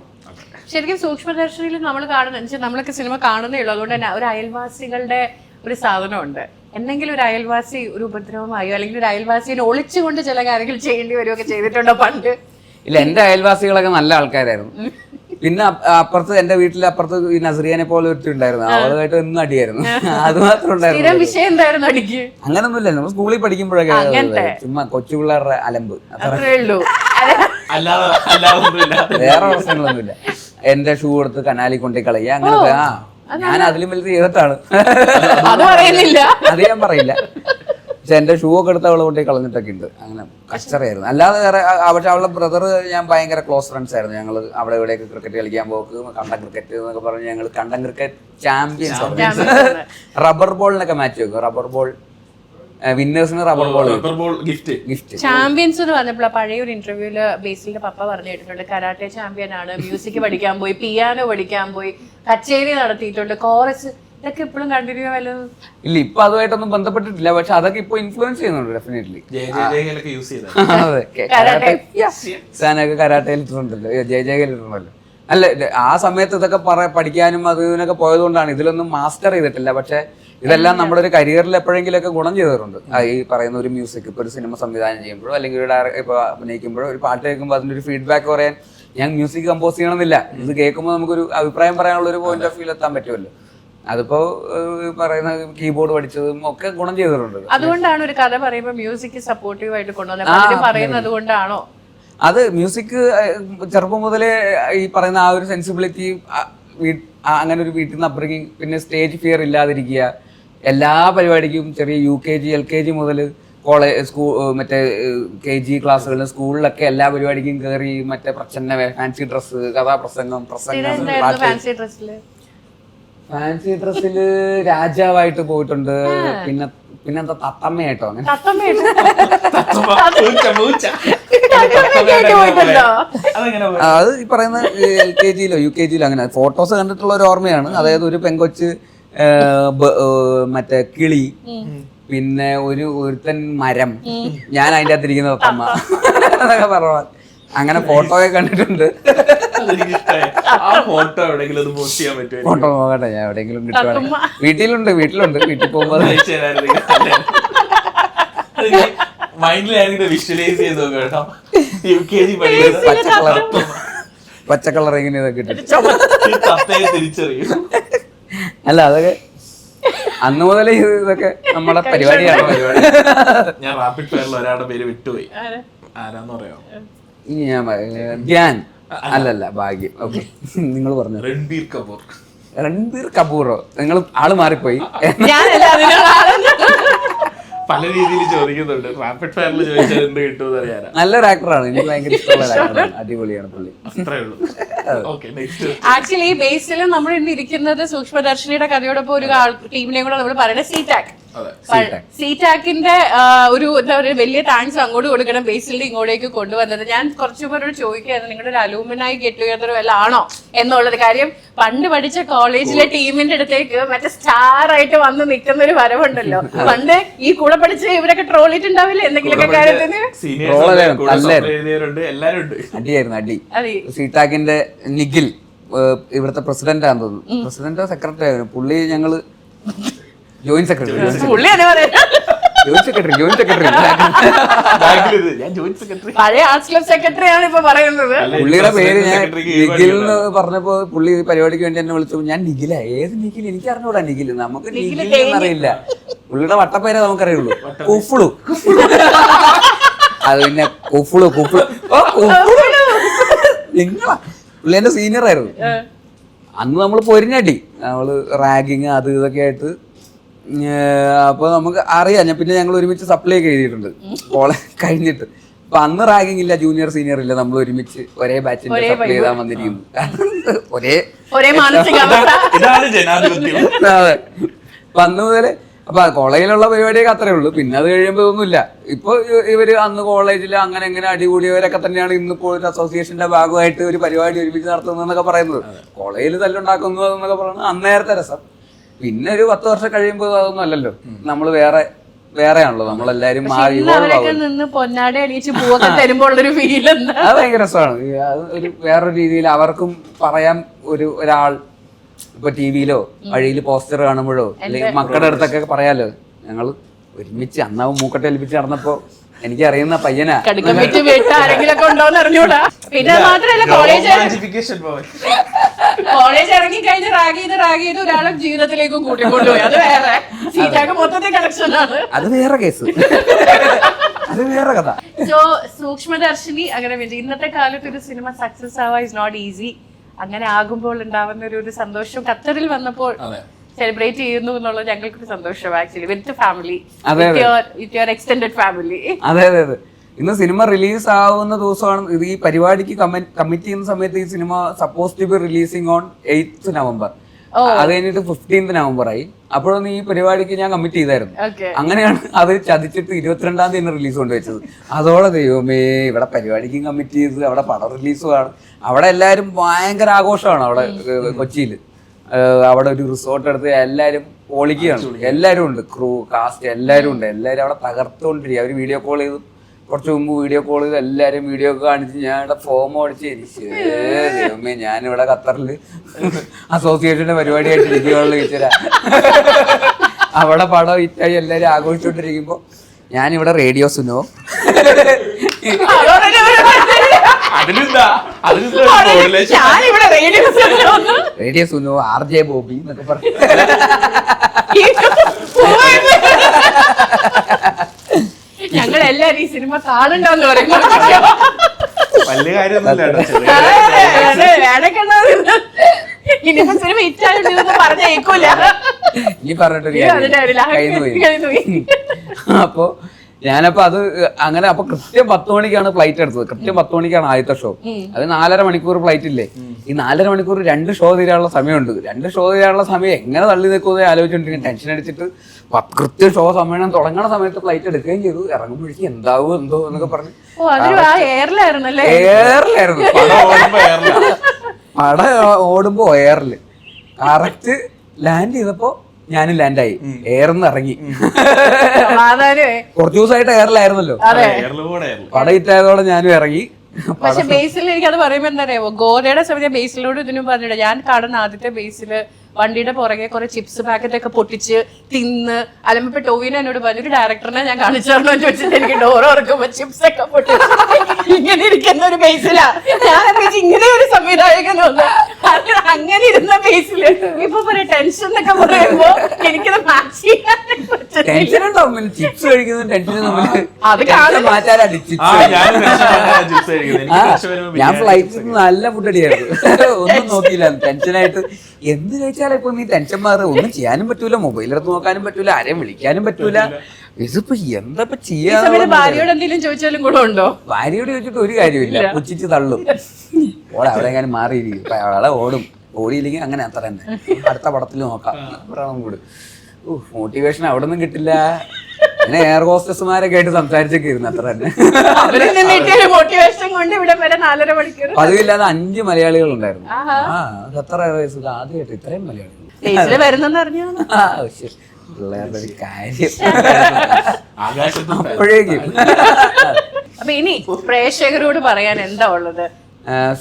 ശരിക്കും സൂക്ഷ്മദർശനിയിൽ നമ്മൾ കാണുന്ന നമ്മളൊക്കെ സിനിമ കാണുന്നേ ഉള്ളൂ. അതുകൊണ്ട് തന്നെ ഒരു അയൽവാസികളുടെ ഒരു സാധനമുണ്ട്. എന്തെങ്കിലും ഒരു അയൽവാസി ഒരു ഉപദ്രവമായോ അല്ലെങ്കിൽ ഒരു അയൽവാസിനെ ഒളിച്ചുകൊണ്ട് ചില കാര്യങ്ങൾ ചെയ്യേണ്ടി വരികയൊക്കെ ചെയ്തിട്ടുണ്ടോ പണ്ട്? ഇല്ല, എൻ്റെ അയൽവാസികളൊക്കെ നല്ല ആൾക്കാരായിരുന്നു. പിന്നെ അപ്പുറത്ത് എൻ്റെ വീട്ടിലെ അപ്പുറത്ത് ഈ നസ്രിയനെ പോലെ ഒരുത്തിണ്ടായിരുന്നു. അവളുമായിട്ട് എന്നും അടിയായിരുന്നു. അത് മാത്രം ഉണ്ടായിരുന്നു. വിഷയം എന്തായിരുന്നു അടിക്ക്? അങ്ങനൊന്നുമില്ല. നമ്മൾ സ്കൂളിൽ പഠിക്കുമ്പോഴൊക്കെ ചുമ്മാ കൊച്ചു പിള്ളേരുടെ അലമ്പ്, അത്രേ ഉള്ളൂ. വേറെ പ്രശ്നങ്ങളൊന്നുമില്ല. എന്റെ ഷൂ എടുത്ത് കനാലിൽ കൊണ്ടേ കളയുക അങ്ങനത്തെ. ഞാൻ അതിലും വലുത് ചെയ്തിട്ടാണ്. അത് ഞാൻ പറയില്ല. പക്ഷെ എന്റെ ഷൂ ഒക്കെ എടുത്ത് അവളെ കൊണ്ടേ കളഞ്ഞിട്ടൊക്കെ ഉണ്ട്. അങ്ങനെ കച്ചറയായിരുന്നു. അല്ലാതെ വേറെ പക്ഷെ അവളുടെ ബ്രദർ ഞാൻ ഭയങ്കര ക്ലോസ് ഫ്രണ്ട്സ് ആയിരുന്നു. ഞങ്ങൾ അവിടെ ഇവിടെയൊക്കെ ക്രിക്കറ്റ് കളിക്കാൻ പോക്ക്, കണ്ടം ക്രിക്കറ്റ് എന്നൊക്കെ പറഞ്ഞ് ഞങ്ങൾ കണ്ടം ക്രിക്കറ്റ് ചാമ്പ്യൻസ്. റബ്ബർ ബോളിനൊക്കെ മാച്ച് വെക്കും. റബ്ബർ ബോൾ വിന്നേഴ്സിന് റബ്ബർ ബോൾ ഗിഫ്റ്റ്. ചാമ്പ്യൻസ് എന്ന് പറഞ്ഞപ്പോൾ പഴയ ഒരു ഇന്റർവ്യൂല് ബേസിലിന്റെ പപ്പ പറഞ്ഞു കേട്ടിട്ടുണ്ട്, കരാട്ടെ ചാമ്പ്യൻ ആണ്, മ്യൂസിക് പഠിക്കാൻ പോയി, പിയാനോ പഠിക്കാൻ പോയി, കച്ചേരി നടത്തിയിട്ടുണ്ട്, കോറസ്. ഇതൊക്കെ ഇപ്പോഴും കണ്ടിന്യൂ വല്ലതും ഇല്ല. ഇപ്പൊ അതുമായിട്ടൊന്നും ബന്ധപ്പെട്ടിട്ടില്ല. പക്ഷെ അതൊക്കെ ഇപ്പൊ ഇൻഫ്ലുവൻസ് ചെയ്യുന്നുണ്ട് ഡെഫിനറ്റ്ലി. സാനൊക്കെ കരാട്ടയിൽ ഇട്ടിട്ടുണ്ടല്ലോ, ജയജയയിൽ ഇട്ടിട്ടുണ്ടല്ലോ. അല്ല, ആ സമയത്ത് ഇതൊക്കെ പഠിക്കാനും അത് ഇതിനൊക്കെ പോയതുകൊണ്ടാണ്. ഇതിലൊന്നും മാസ്റ്റർ ചെയ്തിട്ടില്ല. പക്ഷെ ഇതെല്ലാം നമ്മുടെ ഒരു കരിയറിൽ എപ്പോഴെങ്കിലൊക്കെ ഗുണം ചെയ്തിട്ടുണ്ട്. ഈ പറയുന്ന ഒരു മ്യൂസിക്, ഇപ്പോൾ ഒരു സിനിമ സംവിധാനം ചെയ്യുമ്പോഴോ അല്ലെങ്കിൽ ഒരു ഇപ്പോൾ അഭിനയിക്കുമ്പോഴോ ഒരു പാട്ട് കേൾക്കുമ്പോൾ അതിൻ്റെ ഒരു ഫീഡ്ബാക്ക് പറയാൻ ഞാൻ മ്യൂസിക് കമ്പോസ് ചെയ്യണമെന്നില്ല. ഇത് കേൾക്കുമ്പോൾ നമുക്കൊരു അഭിപ്രായം പറയാനുള്ള ഒരു പോയിന്റ് ഓഫ് വ്യൂ എത്താൻ പറ്റുമല്ലോ. അതിപ്പോ പറയുന്ന കീബോർഡ് പഠിച്ചതും ഒക്കെ ഗുണം ചെയ്തിട്ടുണ്ട്. അതുകൊണ്ടാണ് ഒരു കഥ പറയുമ്പോൾ മ്യൂസിക് സപ്പോർട്ടീവ് ആയിട്ട് കൊണ്ടുവന്നത് പറയുന്നത് കൊണ്ടാണോ? അത് മ്യൂസിക് ചെറുപ്പം മുതലേ ഈ പറയുന്ന ആ ഒരു സെൻസിബിലിറ്റി, അങ്ങനെ ഒരു വീട്ടിൽ നിന്ന് അപ്ബ്രിങ്ങിങ്, പിന്നെ സ്റ്റേജ് ഫിയർ ഇല്ലാതിരിക്കുക, എല്ലാ പരിപാടിക്കും ചെറിയ UKG LKG മുതൽ മറ്റേ KG ക്ലാസ്സുകളിലും സ്കൂളിലൊക്കെ എല്ലാ പരിപാടിക്കും കയറി മറ്റേ പ്രച്ഛന്ന ഫാൻസി ഡ്രസ്സ്, കഥാപ്രസംഗം, ഫാൻസി ഡ്രസ്സിൽ രാജാവായിട്ട് പോയിട്ടുണ്ട്. പിന്നെന്താ തത്തമ്മയായിട്ടോ അങ്ങനെ അത് ഈ പറയുന്ന LKGയിലോ UKGയിലോ അങ്ങനെ ഫോട്ടോസ് കണ്ടിട്ടുള്ള ഒരു ഓർമ്മയാണ്. അതായത് ഒരു പെങ്കൊച്ച്, മറ്റേ കിളി, പിന്നെ ഒരുത്തൻ മരം, ഞാൻ അതിൻ്റെ അകത്തിരിക്കുന്ന തത്തമ്മ എന്നൊക്കെ പറഞ്ഞു. അങ്ങനെ ഫോട്ടോ ഒക്കെ കണ്ടിട്ടുണ്ട്. ഫോട്ടോ നോക്കട്ടെ, ഞാൻ എവിടെയെങ്കിലും കിട്ടുവാണെങ്കിൽ. വീട്ടിലുണ്ട്. വീട്ടിൽ പോകുമ്പോൾ പച്ച കളർ എങ്ങനെ ഇതൊക്കെ തിരിച്ചറിയും. അല്ല, അതൊക്കെ അന്ന് മുതലേ ഇതൊക്കെ നമ്മുടെ പരിപാടിയാണ്. ഞാൻ റാപ്പിഡ് ഫയറിൽ ഒരാളുടെ പേര് വിട്ടുപോയി. ആരാന്ന് പറയാമോ? ഇനി ഞാൻ ധ്യാൻ അല്ലല്ല ഭാഗ്യം. ഓക്കെ, നിങ്ങൾ പറഞ്ഞു. രൺബീർ കപൂറോ? നിങ്ങൾ ആള് മാറിപ്പോയി. പല രീതിയിൽ ചോദിക്കുന്നുണ്ട്. റാപ്പിഡ് ഫയറിൽ ചോദിച്ചാൽ എന്ത് കിട്ടുമെന്ന് അറിയാനാ. നല്ലൊരു ആക്ടറാണ്, എനിക്ക് ഭയങ്കര ഇഷ്ടമുള്ള ആക്ടറാണ്. അടിപൊളിയാണ് പുള്ളി. ആക്ച്വലി ബേസിലും നമ്മൾ ഇന്ന് ഇരിക്കുന്നത് സൂക്ഷ്മദർശിനിയുടെ കഥയോടൊപ്പം ഒരു ടീമിനെയും കൂടെ നമ്മൾ പറയുന്നത് സീടാക്. സീടാക്കിന്റെ ഒരു എന്താ പറയുക, വലിയ താങ്ക്സ് അങ്ങോട്ട് കൊടുക്കണം, ബേസിലിന്റെ ഇങ്ങോട്ടേക്ക് കൊണ്ടുവന്നത്. ഞാൻ കുറച്ചു പേരോട് ചോദിക്കുകയായിരുന്നു, നിങ്ങളുടെ ഒരു അലൂമിനായി ഗെറ്റ് ടുഗദർ വല്ല ആണോ എന്നുള്ളത്. കാര്യം പണ്ട് പഠിച്ച കോളേജിലെ ടീമിന്റെ അടുത്തേക്ക് മറ്റേ സ്റ്റാർ ആയിട്ട് വന്ന് നിൽക്കുന്ന ഒരു വരവുണ്ടല്ലോ. പണ്ട് ഈ കൂടെ പഠിച്ച ഇവരൊക്കെ ട്രോളിട്ടുണ്ടാവില്ല എന്തെങ്കിലുമൊക്കെ കാര്യത്തിന്. അടിയായിരുന്നു, അടി. സീടാക്കിന്റെ നിഖിൽ ഇവിടുത്തെ പ്രസിഡന്റ് ആണെന്ന് തോന്നുന്നു, പ്രസിഡന്റോ സെക്രട്ടറി ആയിരുന്നു പുള്ളി. ഞങ്ങള് ജോയിന്റ് സെക്രട്ടറി ഞാൻ ജോയിന്റ് സെക്രട്ടറി. പഴയ ആർട്സ് ക്ലബ് സെക്രട്ടറി ആണ് ഇപ്പൊ പറയുന്നത്. പുള്ളിയുടെ പേര് ഞാൻ നിഖിൽ എന്ന് പറഞ്ഞപ്പോ പുള്ളി പരിപാടിക്ക് വേണ്ടി എന്നെ വിളിച്ചു. ഞാൻ നിഖില, ഏത് നിഖിൽ? എനിക്ക് അറിഞ്ഞൂടാ നിഖിൽ, നമുക്ക് നിഖിൽ എന്നറിയില്ല. പുള്ളിയുടെ വട്ടപ്പേരെ നമുക്കറിയുള്ളൂ, കുഫ്ലു. അത് പിന്നെ കുഫ്ലു നിങ്ങളാ. പുള്ളി എന്റെ സീനിയർ ആയിരുന്നു. അന്ന് നമ്മൾ പൊരിഞ്ഞടി, നമ്മള് റാഗിങ് അത് ഇതൊക്കെ ആയിട്ട്. അപ്പൊ നമുക്ക് അറിയാം. പിന്നെ ഞങ്ങൾ ഒരുമിച്ച് സപ്ലൈ ഒക്കെ എഴുതിയിട്ടുണ്ട് കോളേജ് കഴിഞ്ഞിട്ട്. അപ്പൊ അന്ന് റാഗിങ് ഇല്ല, ജൂനിയർ സീനിയർ ഇല്ല, നമ്മൾ ഒരുമിച്ച് ഒരേ ബാച്ചിന്റെ സപ്ലൈ ചെയ്താൽ വന്നിരിക്കുന്നു. ഒരേ മാനസികാവസ്ഥ. ഇതാണ് ജനാധിപത്യം. അതെ. അപ്പൊ അന്ന് മുതല് അപ്പൊ കോളേജിലുള്ള പരിപാടിയൊക്കെ അത്രേ ഉള്ളൂ. പിന്നെ അത് കഴിയുമ്പോ ഒന്നുമില്ല. ഇപ്പൊ ഇവര് അന്ന് കോളേജിൽ അങ്ങനെ എങ്ങനെ അടികൂടിയവരൊക്കെ തന്നെയാണ് ഇന്നിപ്പോ ഒരു അസോസിയേഷന്റെ ഭാഗമായിട്ട് ഒരു പരിപാടി ഒരുമിച്ച് നടത്തുന്നതെന്നൊക്കെ പറയുന്നത്. കോളേജിൽ തല്ലുണ്ടാക്കുന്നത് എന്നൊക്കെ പറയുന്നത് അന്നേരത്തെ രസം. പിന്നെ ഒരു 10 വർഷം കഴിയുമ്പോൾ അതൊന്നും അല്ലല്ലോ. നമ്മള് വേറെയാണല്ലോ, നമ്മളെല്ലാരും മാറി നിന്ന് പൊന്നാടെ അടിച്ച് പൂവൊക്കെ തരുമ്പോൾ ഉള്ളൊരു ഫീൽ എന്താ? അത് ഭയങ്കര രസമാണ്. അത് ഒരു വേറൊരു രീതിയിൽ അവർക്കും പറയാൻ ഒരാൾ, ഇപ്പൊ ടിവിയിലോ വഴിയിൽ പോസ്റ്റർ കാണുമ്പോഴോ അല്ലെങ്കിൽ മക്കളുടെ അടുത്തൊക്കെ പറയാലോ, ഞങ്ങൾ ഒരുമിച്ച് അന്നാവും മൂക്കട്ടെ ഏൽപ്പിച്ച് നടന്നപ്പോ എനിക്കറിയുന്ന പയ്യനാ. പിന്നെ മാത്രല്ല കോളേജ് ഇറങ്ങി കഴിഞ്ഞ് റാഗ് ചെയ്ത് ഒരാളെ ജീവിതത്തിലേക്കും കൂട്ടിക്കൊണ്ടുപോയി. അത് വേറെ സീറ്റാക്ക് മൊത്തത്തിൽ കണക്ഷനാണ്. അത് വേറെ കേസ്, അത് വേറെ കഥ. സോ സൂക്ഷ്മദർശിനി അങ്ങനെ ഇന്നത്തെ കാലത്ത് ഒരു സിനിമ സക്സസ് ആവാ ഇസ് നോട്ട് ഈസി. അങ്ങനെ ആകുമ്പോൾ ഉണ്ടാവുന്ന ഒരു സന്തോഷം ഖത്തറിൽ വന്നപ്പോൾ സെലിബ്രേറ്റ് ചെയ്യുന്നു എന്നുള്ളത് ഞങ്ങൾക്കൊരു സന്തോഷം. Actually with family, with your extended family. അതെ അതെ അതെ. ഇന്ന് സിനിമ റിലീസ് ആവുന്ന ദിവസമാണ് ഇത്. ഈ പരിപാടിക്ക് കമ്മിറ്റ് ചെയ്യുന്ന സമയത്ത് ഈ സിനിമ suppose to be releasing on 8th November. അത് കഴിഞ്ഞിട്ട് 15th November ആയി. അപ്പോഴൊന്നും ഈ പരിപാടിക്ക് ഞാൻ കമ്മിറ്റ് ചെയ്തായിരുന്നു. അങ്ങനെയാണ് അത് ചതിച്ചിട്ട് 22-ാം തീയതി റിലീസ് കൊണ്ടുവച്ചത്. അതോടെ ദൈവമേ, ഇവിടെ പരിപാടിക്കും കമ്മിറ്റ് ചെയ്ത് അവിടെ പടം റിലീസുമാണ്. അവിടെ എല്ലാവരും ഭയങ്കര ആഘോഷമാണ്. അവിടെ കൊച്ചിയിൽ അവിടെ ഒരു റിസോർട്ട് എടുത്ത് എല്ലാവരും പൊളിക്കുകയാണ്. എല്ലാവരും ഉണ്ട്, ക്രൂ കാസ്റ്റ് എല്ലാവരും ഉണ്ട്. എല്ലാവരും അവിടെ തകർത്തുകൊണ്ടിരിക്കുക. അവർ വീഡിയോ കോൾ ചെയ്തു, കുറച്ച് മുമ്പ് വീഡിയോ കോൾ ചെയ്ത് എല്ലാവരും വീഡിയോ ഒക്കെ കാണിച്ച് ഞാൻ ഇവിടെ ഫോം അടിച്ച് ദൈവമേ, ഞാനിവിടെ ഖത്തറിൽ അസോസിയേഷന്റെ പരിപാടിയായിട്ട് ഇരിക്കുകയുള്ളൂ ടീച്ചരാ. അവിടെ പടം ഇറ്റായി എല്ലാവരും ആഘോഷിച്ചോണ്ടിരിക്കുമ്പോ ഞാനിവിടെ radio Suno, radio Suno, RJ Bobby എന്നൊക്കെ പറഞ്ഞു ഞങ്ങൾ എല്ലാരും ഈ സിനിമ കാണണ്ടെന്ന് പറയുമ്പോ വലിയ കാര്യമൊന്നുമില്ല. ഇനിയിപ്പോ സിനിമ ഇറ്റായിട്ട് പറഞ്ഞേക്കൂല. ഇനി പറഞ്ഞിട്ടൊരു പോയി. അപ്പൊ ഞാനപ്പോ അത് അങ്ങനെ അപ്പൊ കൃത്യം 10 മണിക്കാണ് ഫ്ലൈറ്റ് എടുത്തത്. കൃത്യം 10 മണിക്കാണ് ആദ്യത്തെ ഷോ. അത് 4.5 മണിക്കൂർ ഫ്ലൈറ്റ് ഇല്ലേ. ഈ 4.5 മണിക്കൂർ 2 ഷോ തീരാനുള്ള സമയമുണ്ട്. 2 ഷോ തീരാനുള്ള സമയം എങ്ങനെ തള്ളി നിൽക്കുന്നത് ആലോചിച്ചോണ്ടിരിക്കും. ടെൻഷൻ അടിച്ചിട്ട് കൃത്യം ഷോ സമയം തുടങ്ങുന്ന സമയത്ത് ഫ്ലൈറ്റ് എടുക്കുകയും ചെയ്തു. ഇറങ്ങുമ്പോഴേക്കും എന്താവും എന്തോ എന്നൊക്കെ പറഞ്ഞു. എയറിലായിരുന്നു പടം ഓടുമ്പോ എയറില് കറക്റ്റ് ലാൻഡ് ചെയ്തപ്പോ ഞാനും ലാൻഡായി. എയർന്ന് ഇറങ്ങി. കുറച്ചു ദിവസമായിട്ട് എയറിലായിരുന്നല്ലോ. പടം ഇറ്റായതോടെ ഞാനും ഇറങ്ങി. പക്ഷെ ബേസിൽ എനിക്കത് പറയുമ്പോ എന്താ അറിയാമോ, ഗോരയുടെ സമയത്ത് ബേസിലോട് ഇതിനും പറഞ്ഞിട്ട് ഞാൻ കാണുന്ന ആദ്യത്തെ ബേസില് വണ്ടിയുടെ പുറകെ കുറെ ചിപ്സ് പാക്കറ്റ് ഒക്കെ പൊട്ടിച്ച് തിന്ന് അലമ്പോ ടോവിനെ എന്നോട് പറഞ്ഞൊരു ഡയറക്ടറിനെ ഞാൻ കാണിച്ചാർന്നു ചോദിച്ചിട്ട് എനിക്ക് ഡോർ തുറക്കുമ്പോ ചിപ്സ് ഒക്കെ പൊട്ടിച്ച് ഇങ്ങനെ ഇരിക്കുന്ന ഒരു ബേസിലാ ഞാൻ ഇങ്ങനെ ഒരു സംവിധായകൻ അങ്ങനെ ഇരുന്ന ബേസില് ഇപ്പൊ പറയാം ടെൻഷൻ എന്നൊക്കെ പറയുമ്പോ എനിക്കത് മാച്ച് ചെയ്യാൻ ചിപ്സ് കഴിക്കുന്ന ടെൻഷൻ ഞാൻ ഫ്ലൈറ്റിൽ നല്ല ഫുഡ് അടിയായിരുന്നു. ഒന്നും നോക്കിയില്ല, ടെൻഷനായിട്ട്. എന്ത് കഴിച്ചാലും ഇപ്പൊ നീ ടെൻഷൻ മാറുക. ഒന്നും ചെയ്യാനും പറ്റൂല, മൊബൈലെടുത്ത് നോക്കാനും പറ്റൂല, ആരെയും വിളിക്കാനും പറ്റൂല. ഇതിപ്പോ എന്താ ചെയ്യാ? ഭാര്യയോട് എന്തെങ്കിലും ചോദിച്ചാലും കൂടെ ഉണ്ടോ? ഭാര്യയോട് ചോദിച്ചിട്ട് ഒരു കാര്യമില്ല, പുച്ഛിച്ച് തള്ളും. ഓടെ അവിടെ എങ്ങനെ മാറിയിരിക്കും, അവിടെ ഓടും. ഓടിയില്ലെങ്കിൽ അങ്ങനെ അത്ര തന്നെ. അടുത്ത പടത്തിൽ നോക്കാം കൂടെ. മോട്ടിവേഷൻ അവിടെ ഒന്നും കിട്ടില്ല. പിന്നെ എയർ ഹോസ്റ്റസ്മാരൊക്കെ ആയിട്ട് സംസാരിച്ചൊക്കെ ഇരുന്നു അത്ര തന്നെ. പതിവില്ലാതെ 5 മലയാളികൾ ഉണ്ടായിരുന്നു. ഖത്തർ എയർവേസിൽ ആദ്യമായിട്ട് ഇത്രയും മലയാളികൾ പിള്ളേരുടെ ഒരു കാര്യം അപ്പോഴേക്കും. അപ്പൊ ഇനി പ്രേക്ഷകരോട് പറയാൻ എന്താ ഉള്ളത്?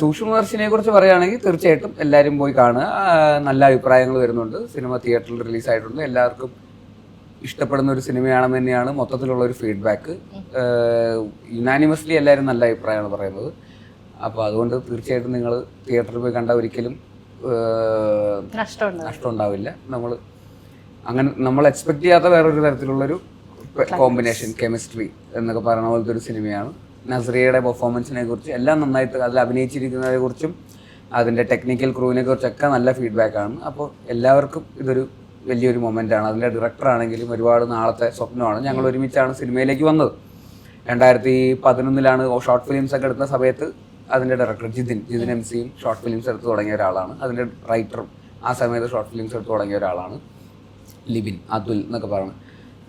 സൂക്ഷ്മദർശിനിയെ കുറിച്ച് പറയുകയാണെങ്കിൽ തീർച്ചയായിട്ടും എല്ലാവരും പോയി കാണുക. നല്ല അഭിപ്രായങ്ങൾ വരുന്നുണ്ട്. സിനിമ തിയേറ്ററിൽ റിലീസായിട്ടുണ്ട്. എല്ലാവർക്കും ഇഷ്ടപ്പെടുന്ന ഒരു സിനിമയാണെന്ന് തന്നെയാണ് മൊത്തത്തിലുള്ള ഒരു ഫീഡ്ബാക്ക്. യുനാനിമസ്ലി എല്ലാവരും നല്ല അഭിപ്രായമാണ് പറയുന്നത്. അപ്പോൾ അതുകൊണ്ട് തീർച്ചയായിട്ടും നിങ്ങൾ തിയേറ്ററിൽ പോയി കണ്ടാൽ ഒരിക്കലും നഷ്ടം ഉണ്ടാവില്ല. നമ്മൾ എക്സ്പെക്ട് ചെയ്യാത്ത വേറൊരു തരത്തിലുള്ളൊരു കോമ്പിനേഷൻ, കെമിസ്ട്രി എന്നൊക്കെ പറയുന്ന പോലത്തെ ഒരു സിനിമയാണ്. നസ്രിയയുടെ പെർഫോമൻസിനെ കുറിച്ച് എല്ലാം നന്നായിട്ട്, അതിൽ അഭിനയിച്ചിരിക്കുന്നതിനെ കുറിച്ചും അതിൻ്റെ ടെക്നിക്കൽ ക്രൂവിനെ കുറിച്ചൊക്കെ നല്ല ഫീഡ്ബാക്കാണ്. അപ്പോൾ എല്ലാവർക്കും ഇതൊരു വലിയൊരു മൊമെൻ്റാണ്. അതിൻ്റെ ഡയറക്ടറാണെങ്കിലും ഒരുപാട് നാളത്തെ സ്വപ്നമാണ്. ഞങ്ങൾ ഒരുമിച്ചാണ് സിനിമയിലേക്ക് വന്നത്. 2011 ഷോർട്ട് ഫിലിംസ് ഒക്കെ എടുക്കുന്ന സമയത്ത് അതിൻ്റെ director Jithin MC short films എടുത്ത് തുടങ്ങിയ ഒരാളാണ്. അതിൻ്റെ റൈറ്ററും ആ സമയത്ത് ഷോർട്ട് ഫിലിംസ് എടുത്ത് തുടങ്ങിയ ഒരാളാണ്. ലിബിൻ, അതുൽ എന്നൊക്കെ പറയുന്നത്.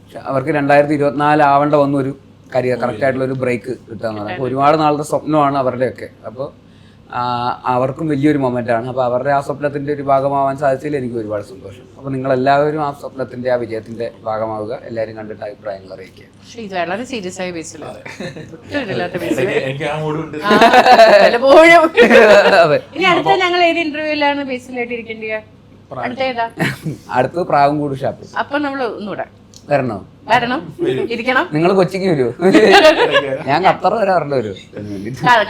പക്ഷെ അവർക്ക് 2024 ആവേണ്ട വന്ന ഒരു കറക്റ്റായിട്ടുള്ള ഒരു ബ്രേക്ക് കിട്ടുകയെന്ന് പറഞ്ഞാൽ അപ്പോൾ ഒരുപാട് നാളത്തെ സ്വപ്നമാണ് അവരുടെയൊക്കെ. അപ്പോൾ അവർക്കും വലിയൊരു മൊമെൻ്റാണ്. അപ്പോൾ അവരുടെ ആ സ്വപ്നത്തിൻ്റെ ഒരു ഭാഗമാവാൻ സാധിച്ചതിൽ എനിക്ക് ഒരുപാട് സന്തോഷം. അപ്പോൾ നിങ്ങളെല്ലാവരും ആ സ്വപ്നത്തിൻ്റെ, ആ വിജയത്തിൻ്റെ ഭാഗമാവുക. എല്ലാവരും കണ്ടിട്ട് അഭിപ്രായങ്ങൾ അറിയിക്കുക. വളരെ സീരിയസ് ആയ ബേസിൽ എനിക്ക് ആ മൂടുണ്ട്. ഇനി അടുത്ത ഞങ്ങൾ ഏത് ഇന്റർവ്യൂലാണ് ബേസിലായിട്ട് ഇരിക്കേണ്ടത്? അടുത്ത ഏതാ? അടുത്തത് പ്രാവൻകൂട് ഷാപ്പ്. അപ്പൊ നമ്മൾ ഒന്നുകൂടെ വരണം, ഇരിക്കണം. നിങ്ങൾ കൊച്ചിക്ക് വരുമോ? ഞാൻ ഖത്തർ വരെ വരേണ്ടി വരും.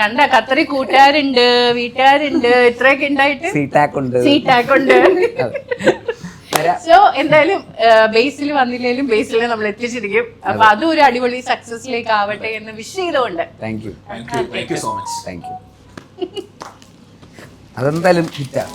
കണ്ട ഖത്തറി കൂട്ടുകാരുണ്ട്, വീട്ടുകാരുണ്ട്, ഇത്രയൊക്കെ ഉണ്ടായിട്ട് സീറ്റാക്ക് ഉണ്ട്. സോ എന്തായാലും ബേസിൽ വന്നില്ലെങ്കിലും ബേസിൽ നമ്മൾ എത്തിച്ചിരിക്കും. അപ്പൊ അതും ഒരു അടിപൊളി സക്സസിലേക്ക് ആവട്ടെ എന്ന് വിഷ് ചെയ്തുകൊണ്ട് thank you so much. Thank you. അതെന്തായാലും ഹിറ്റാണ്.